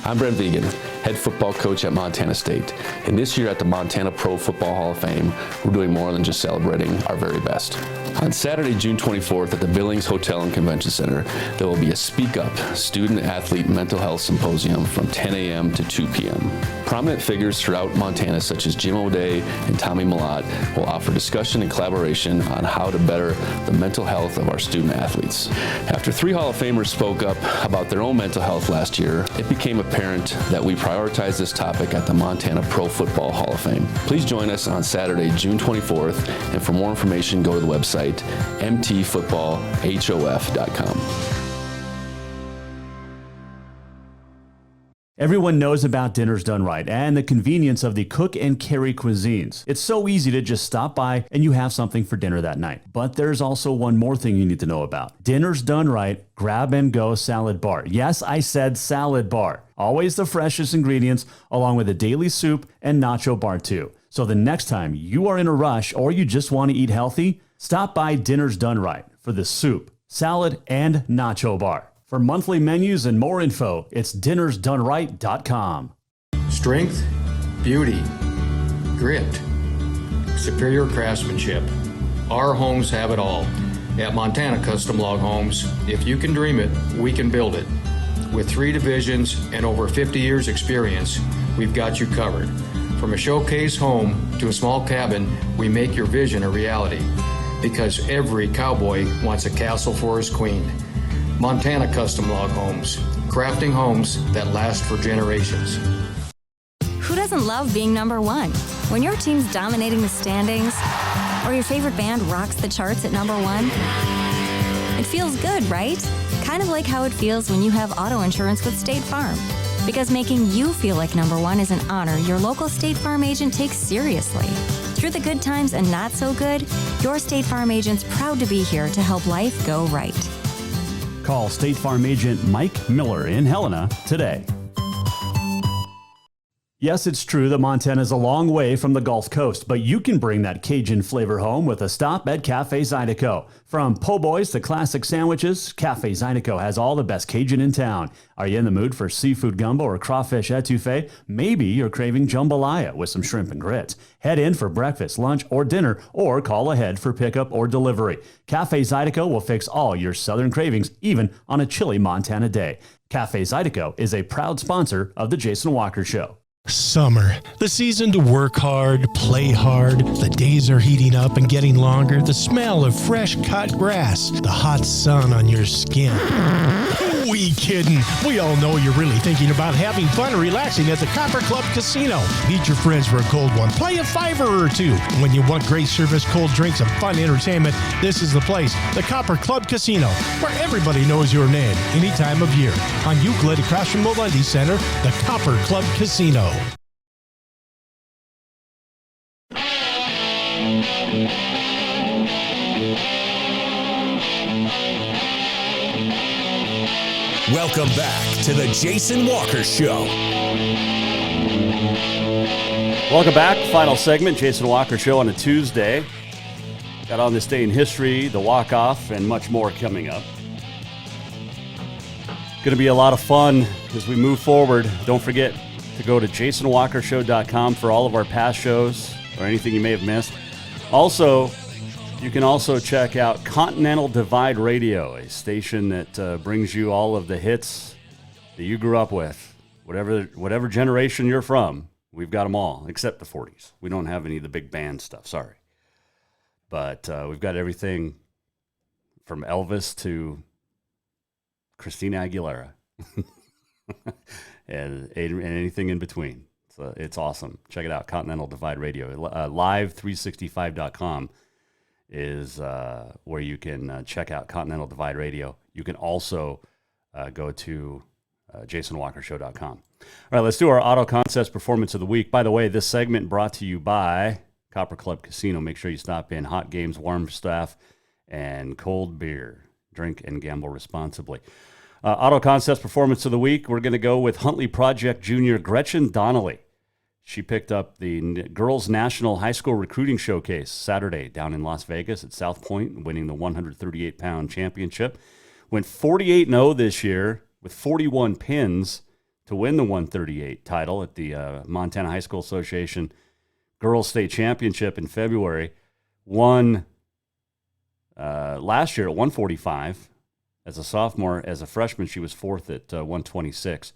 I'm Brent Vegan, head football coach at Montana State. And this year at the Montana Pro Football Hall of Fame, we're doing more than just celebrating our very best. On Saturday, June 24th at the Billings Hotel and Convention Center, there will be a Speak Up Student-Athlete Mental Health Symposium from 10 a.m. to 2 p.m. Prominent figures throughout Montana, such as Jim O'Day and Tommy Millott, will offer discussion and collaboration on how to better the mental health of our student-athletes. After 3 Hall of Famers spoke up about their own mental health last year, it became apparent that we prioritize this topic at the Montana Pro Football Hall of Fame. Please join us on Saturday, June 24th, and for more information, go to the website mtfootballhof.com. Everyone knows about Dinners Done Right and the convenience of the cook and carry cuisines. It's so easy to just stop by and you have something for dinner that night. But there's also one more thing you need to know about. Dinners Done Right Grab and Go Salad Bar. Yes, I said salad bar. Always the freshest ingredients, along with a daily soup and nacho bar too. So the next time you are in a rush or you just want to eat healthy, stop by Dinners Done Right for the soup, salad, and nacho bar. For monthly menus and more info, it's dinnersdoneright.com. Strength, beauty, grit, superior craftsmanship. Our homes have it all. At Montana Custom Log Homes, if you can dream it, we can build it. With 3 divisions and over 50 years experience, we've got you covered. From a showcase home to a small cabin, we make your vision a reality. Because every cowboy wants a castle for his queen. Montana Custom Log Homes, crafting homes that last for generations. Who doesn't love being number one? When your team's dominating the standings, or your favorite band rocks the charts at number one, it feels good, right? Kind of like how it feels when you have auto insurance with State Farm. Because making you feel like number one is an honor your local State Farm agent takes seriously. Through the good times and not so good, your State Farm agent's proud to be here to help life go right. Call State Farm agent Mike Miller in Helena today. Yes, it's true that Montana is a long way from the Gulf Coast, but you can bring that Cajun flavor home with a stop at Cafe Zydeco. From po' boys to classic sandwiches, Cafe Zydeco has all the best Cajun in town. Are you in the mood for seafood gumbo or crawfish etouffee? Maybe you're craving jambalaya with some shrimp and grits. Head in for breakfast, lunch, or dinner, or call ahead for pickup or delivery. Cafe Zydeco will fix all your southern cravings, even on a chilly Montana day. Cafe Zydeco is a proud sponsor of The Jason Walker Show. Summer, the season to work hard, play hard. The days are heating up and getting longer. The smell of fresh cut grass, the hot sun on your skin. We kidding. We all know you're really thinking about having fun and relaxing at the Copper Club Casino. Meet your friends for a cold one. Play a $5 or $2. When you want great service, cold drinks, and fun entertainment, this is the place. The Copper Club Casino, where everybody knows your name any time of year. On Euclid across from Molendi Center, the Copper Club Casino. Welcome back to the Jason Walker Show. Welcome back. Final segment, Jason Walker Show on a Tuesday. Got on this day in history, the walk-off, and much more coming up. Going to be a lot of fun as we move forward. Don't forget to go to jasonwalkershow.com for all of our past shows or anything you may have missed. Also, you can also check out Continental Divide Radio, a station that brings you all of the hits that you grew up with. Whatever generation you're from, we've got them all, except the 40s. We don't have any of the big band stuff, sorry. But we've got everything from Elvis to Christina Aguilera and anything in between. So it's awesome. Check it out, Continental Divide Radio. Live365.com is where you can check out Continental Divide Radio. You can also go to jasonwalkershow.com. All right, let's do our Auto Concepts Performance of the Week. By the way, this segment brought to you by Copper Club Casino. Make sure you stop in. Hot games, warm staff, and cold beer. Drink and gamble responsibly. Auto Concepts Performance of the Week, we're going to go with Huntley Project Junior Gretchen Donnelly. She picked up the Girls National High School Recruiting Showcase Saturday down in Las Vegas at South Point, winning the 138-pound championship. Went 48-0 this year with 41 pins to win the 138 title at the Montana High School Association Girls State Championship in February. Won last year at 145. As a sophomore. As a freshman, she was fourth at 126.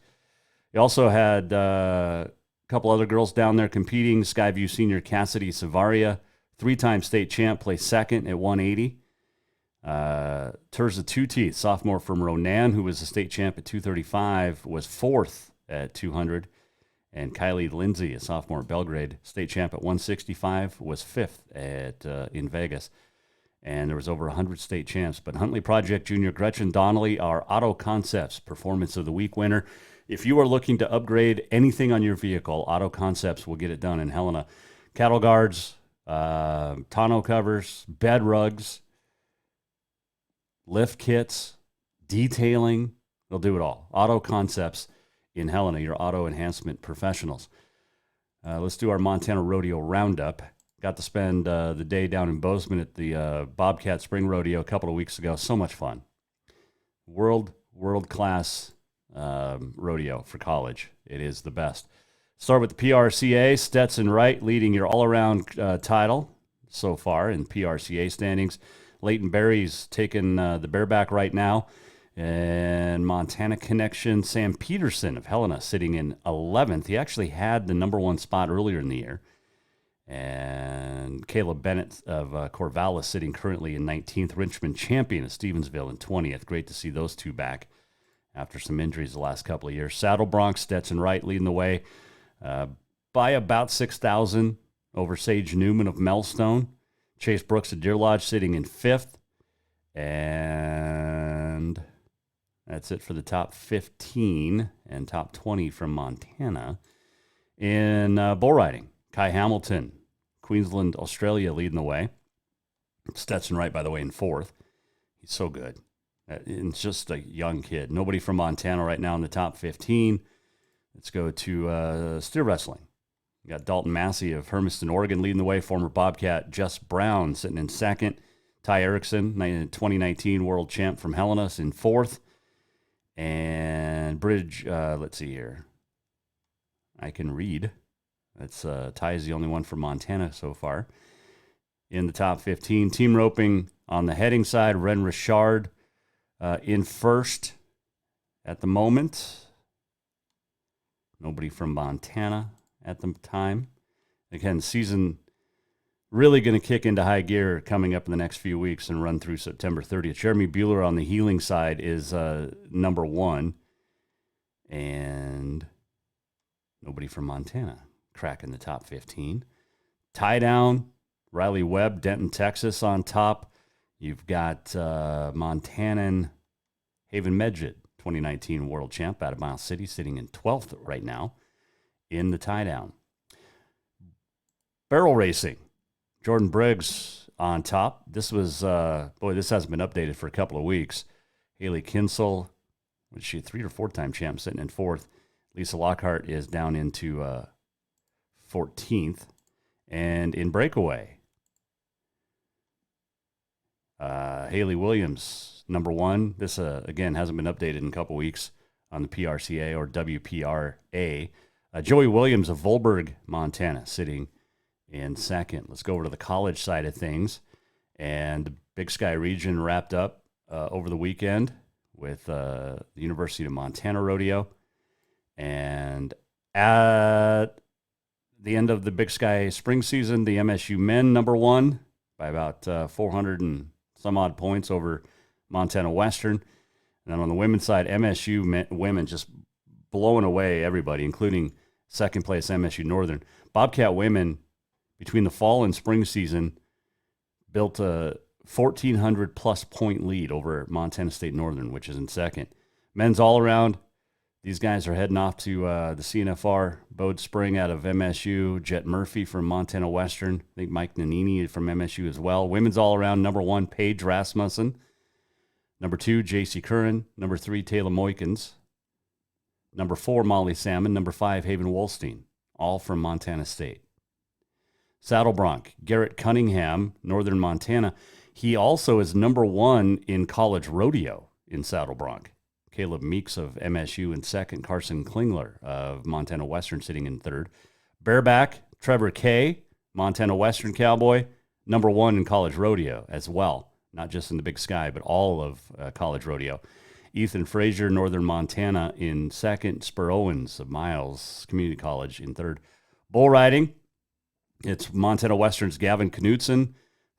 You also had a couple other girls down there competing. Skyview senior Cassidy Savaria, three-time state champ, placed second at 180. Terza Two Teeth, sophomore from Ronan, who was a state champ at 235, was fourth at 200. And Kylie Lindsay, a sophomore at Belgrade, state champ at 165, was fifth at in Vegas. And there was over 100 state champs. But Huntley Project Junior Gretchen Donnelly, our Auto Concepts Performance of the Week winner. If you are looking to upgrade anything on your vehicle, Auto Concepts will get it done in Helena. Cattle guards, tonneau covers, bed rugs, lift kits, detailing. They'll do it all. Auto Concepts in Helena, your auto enhancement professionals. Let's do our Montana Rodeo Roundup. Got to spend the day down in Bozeman at the Bobcat Spring Rodeo a couple of weeks ago. So much fun. World-class rodeo for college. It is the best. Start with the PRCA. Stetson Wright leading your all-around title so far in PRCA standings. Leighton Berry's taking the bareback right now. And Montana Connection, Sam Peterson of Helena sitting in 11th. He actually had the number one spot earlier in the year. And Caleb Bennett of Corvallis sitting currently in 19th. Richmond champion of Stevensville in 20th. Great to see those two back after some injuries the last couple of years. Saddle Bronx, Stetson Wright leading the way by about 6,000 over Sage Newman of Melstone. Chase Brooks of Deer Lodge sitting in 5th. And that's it for the top 15 and top 20 from Montana. In bull riding, Kai Hamilton, Queensland, Australia leading the way. Stetson Wright, by the way, in 4th. He's so good. It's just a young kid. Nobody from Montana right now in the top 15. Let's go to steer wrestling. We got Dalton Massey of Hermiston, Oregon leading the way. Former Bobcat Jess Brown sitting in 2nd. Ty Erickson, 2019 world champ from Helena, in 4th. And Bridge, let's see here. I can read. That's Ty is the only one from Montana so far in the top 15. Team roping on the heading side, Ren Richard in 1st at the moment. Nobody from Montana at the time. Again, season really going to kick into high gear coming up in the next few weeks and run through September 30th. Jeremy Bueller on the healing side is number 1. And nobody from Montana cracking the top 15. Tie down, Riley Webb, Denton, Texas on top. You've got Montanan Haven Medjid, 2019 world champ out of Miles City, sitting in 12th right now in the tie down. Barrel racing, Jordan Briggs on top. This was, this hasn't been updated for a couple of weeks. Haley Kinsel, was she a 3 or 4-time champ, sitting in 4th. Lisa Lockhart is down into 14th. And in breakaway, Haley Williams, number 1. This, again, hasn't been updated in a couple weeks on the PRCA or WPRA. Joey Williams of Volberg, Montana, sitting in 2nd. Let's go over to the college side of things. And the Big Sky region wrapped up over the weekend with the University of Montana Rodeo. And at the end of the Big Sky spring season, the MSU men number 1 by about 400 and some odd points over Montana Western. And then on the women's side, MSU women just blowing away everybody, including 2nd place MSU Northern. Bobcat women, between the fall and spring season, built a 1,400-plus point lead over Montana State Northern, which is in 2nd. Men's all-around, these guys are heading off to the CNFR. Bode Spring out of MSU. Jet Murphy from Montana Western. I think Mike Nanini from MSU as well. Women's all-around, number 1, Paige Rasmussen. Number 2, J.C. Curran. Number 3, Taylor Moykins. Number 4, Molly Salmon. Number 5, Haven Wolstein, all from Montana State. Saddle Bronc, Garrett Cunningham, Northern Montana. He also is number 1 in college rodeo in Saddle Bronc. Caleb Meeks of MSU in second. Carson Klingler of Montana Western sitting in third. Bareback, Trevor Kay, Montana Western Cowboy, number 1 in college rodeo as well. Not just in the Big Sky, but all of college rodeo. Ethan Frazier, Northern Montana in second. Spur Owens of Miles Community College in third. Bull riding, it's Montana Western's Gavin Knutson,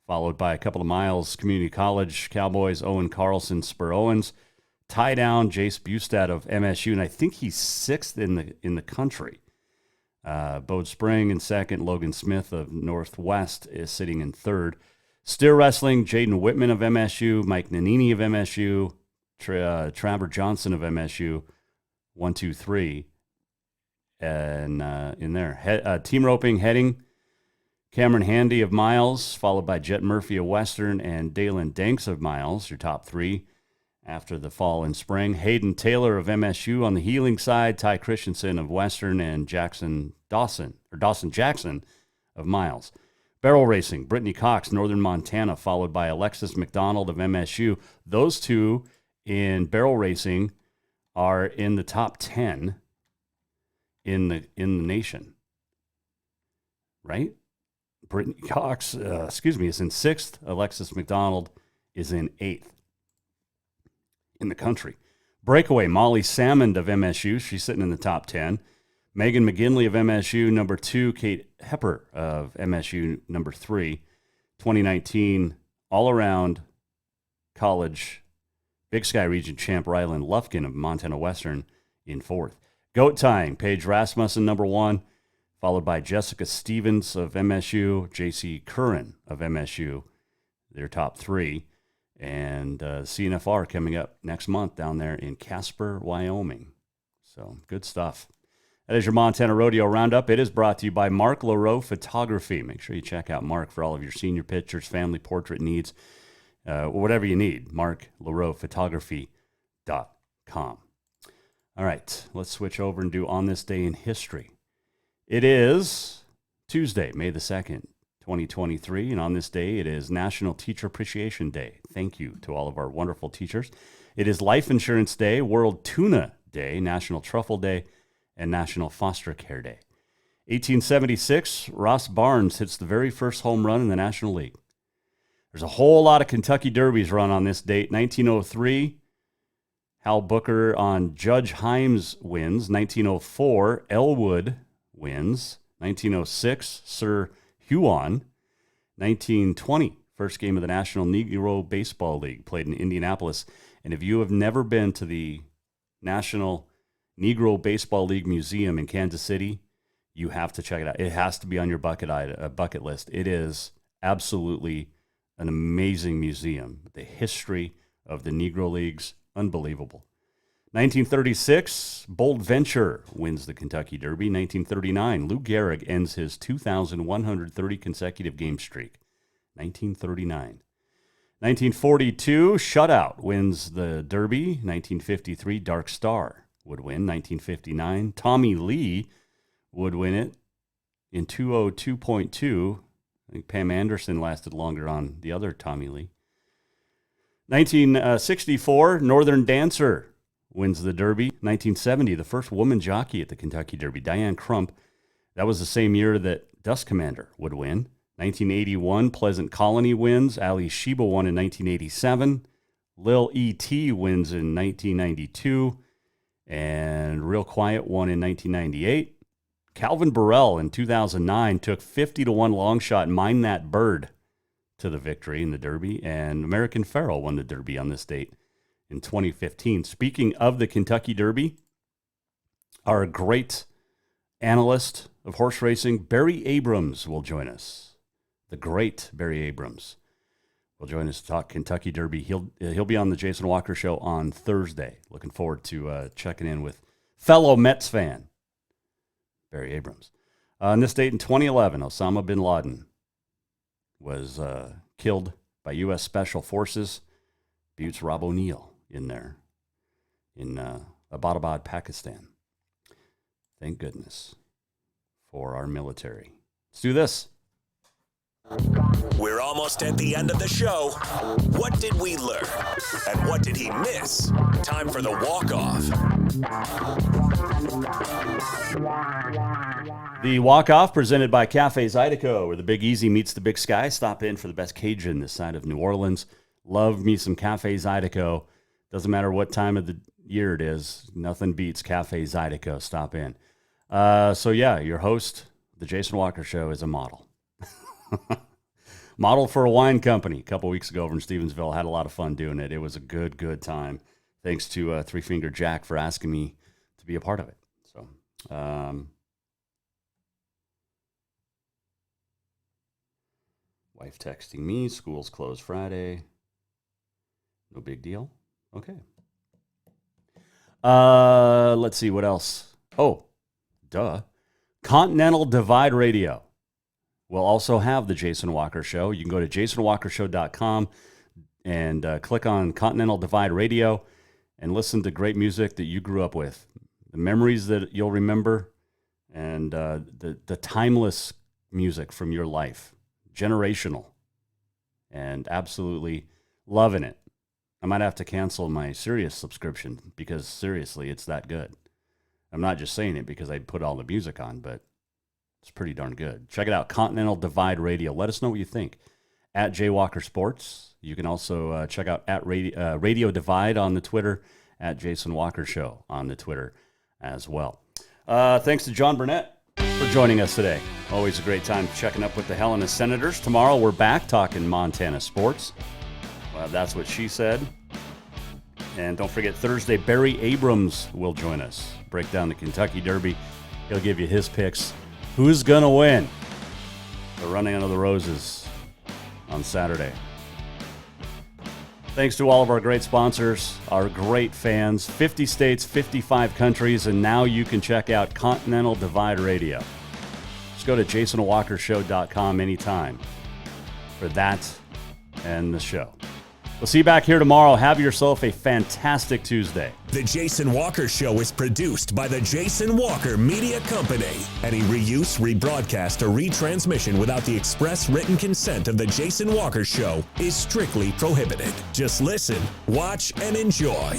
followed by a couple of Miles Community College Cowboys, Owen Carlson, Spur Owens. Tie down, Jace Bustad of MSU, and I think he's 6th in the country. Bode Spring in second. Logan Smith of Northwest is sitting in third. Steer wrestling, Jaden Whitman of MSU, Mike Nanini of MSU, Trevor Johnson of MSU, 1, 2, 3, and in there. Team roping, heading, Cameron Handy of Miles, followed by Jet Murphy of Western and Dalen Danks of Miles, your top 3 after the fall and spring. Hayden Taylor of MSU on the heeling side, Ty Christensen of Western, and Dawson Jackson of Miles. Barrel racing, Brittany Cox, Northern Montana, followed by Alexis McDonald of MSU. Those two in barrel racing are in the top 10 in the nation, right? Brittany Cox, is in 6th. Alexis McDonald is in 8th in the country. Breakaway, Molly Salmond of MSU. She's sitting in the top 10. Megan McGinley of MSU, number 2. Kate Hepper of MSU, number 3. 2019 all-around college Big Sky Region champ Rylan Lufkin of Montana Western in 4th. Goat tying, Paige Rasmussen, number 1. Followed by Jessica Stevens of MSU, J.C. Curran of MSU, their top 3. And CNFR coming up next month down there in Casper, Wyoming. So good stuff. That is your Montana Rodeo Roundup. It is brought to you by Mark LaRoe Photography. Make sure you check out Mark for all of your senior pictures, family portrait needs, whatever you need. MarkLaRoePhotography.com. All right, let's switch over and do On This Day in History. It is Tuesday, May the 2nd, 2023, and on this day, it is National Teacher Appreciation Day. Thank you to all of our wonderful teachers. It is Life Insurance Day, World Tuna Day, National Truffle Day, and National Foster Care Day. 1876, Ross Barnes hits the very first home run in the National League. There's a whole lot of Kentucky Derbies run on this date. 1903, Hal Booker on Judge Himes wins. 1904, Elwood wins. 1906, Sir Huon. 1920, first game of the National Negro Baseball League, played in Indianapolis. And if you have never been to the National Negro Baseball League Museum in Kansas City, you have to check it out. It has to be on your bucket list. It is absolutely an amazing museum. The history of the Negro Leagues, unbelievable. 1936, Bold Venture wins the Kentucky Derby. 1939, Lou Gehrig ends his 2,130 consecutive game streak. 1939. 1942, Shutout wins the Derby. 1953, Dark Star would win. 1959, Tommy Lee would win it in 2:02.2. I think Pam Anderson lasted longer on the other Tommy Lee. 1964, Northern Dancer wins the Derby. 1970, the first woman jockey at the Kentucky Derby, Diane Crump. That was the same year that Dust Commander would win. 1981, Pleasant Colony wins. Ali Sheba won in 1987. Lil E.T. wins in 1992. And Real Quiet won in 1998. Calvin Burrell in 2009 took 50-1 long shot, Mind That Bird, to the victory in the Derby. And American Pharoah won the Derby on this date in 2015. Speaking of the Kentucky Derby, our great analyst of horse racing, Barry Abrams, will join us. The great Barry Abrams will join us to talk Kentucky Derby. He'll be on the Jason Walker Show on Thursday. Looking forward to checking in with fellow Mets fan Barry Abrams. On this date in 2011, Osama bin Laden was killed by U.S. Special Forces Butts Rob O'Neill in there in Abbottabad, Pakistan. Thank goodness for our military. Let's do this. We're almost at the end of the show. What did we learn? And what did he miss? Time for the walk-off. The walk-off presented by Cafe Zydeco, where the Big Easy meets the Big Sky. Stop in for the best Cajun this side of New Orleans. Love me some Cafe Zydeco. Doesn't matter what time of the year it is. Nothing beats Cafe Zydeco. Stop in. Your host, The Jason Walker Show, is a model. Model for a wine company a couple weeks ago over in Stevensville. Had a lot of fun doing it. It was a good time. Thanks to Three Finger Jack for asking me to be a part of it. So, wife texting me, school's closed Friday. No big deal. Okay. Let's see what else. Oh, duh. Continental Divide Radio. We'll also have the Jason Walker Show. You can go to jasonwalkershow.com and click on Continental Divide Radio and listen to great music that you grew up with, the memories that you'll remember, and the timeless music from your life, generational, and absolutely loving it. I might have to cancel my Sirius subscription because, seriously, it's that good. I'm not just saying it because I put all the music on, but it's pretty darn good. Check it out, Continental Divide Radio. Let us know what you think. At Jaywalker Sports. You can also check out at Radio Divide on the Twitter, at Jason Walker Show on the Twitter as well. Thanks to Jon Burnett for joining us today. Always a great time checking up with the Helena Senators. Tomorrow we're back talking Montana sports. That's what she said. And don't forget, Thursday, Barry Abrams will join us. Break down the Kentucky Derby. He'll give you his picks. Who's going to win? The Running Under the Roses on Saturday. Thanks to all of our great sponsors, our great fans, 50 states, 55 countries, and now you can check out Continental Divide Radio. Just go to jasonwalkershow.com anytime for that and the show. We'll see you back here tomorrow. Have yourself a fantastic Tuesday. The Jason Walker Show is produced by the Jason Walker Media Company. Any reuse, rebroadcast, or retransmission without the express written consent of the Jason Walker Show is strictly prohibited. Just listen, watch, and enjoy.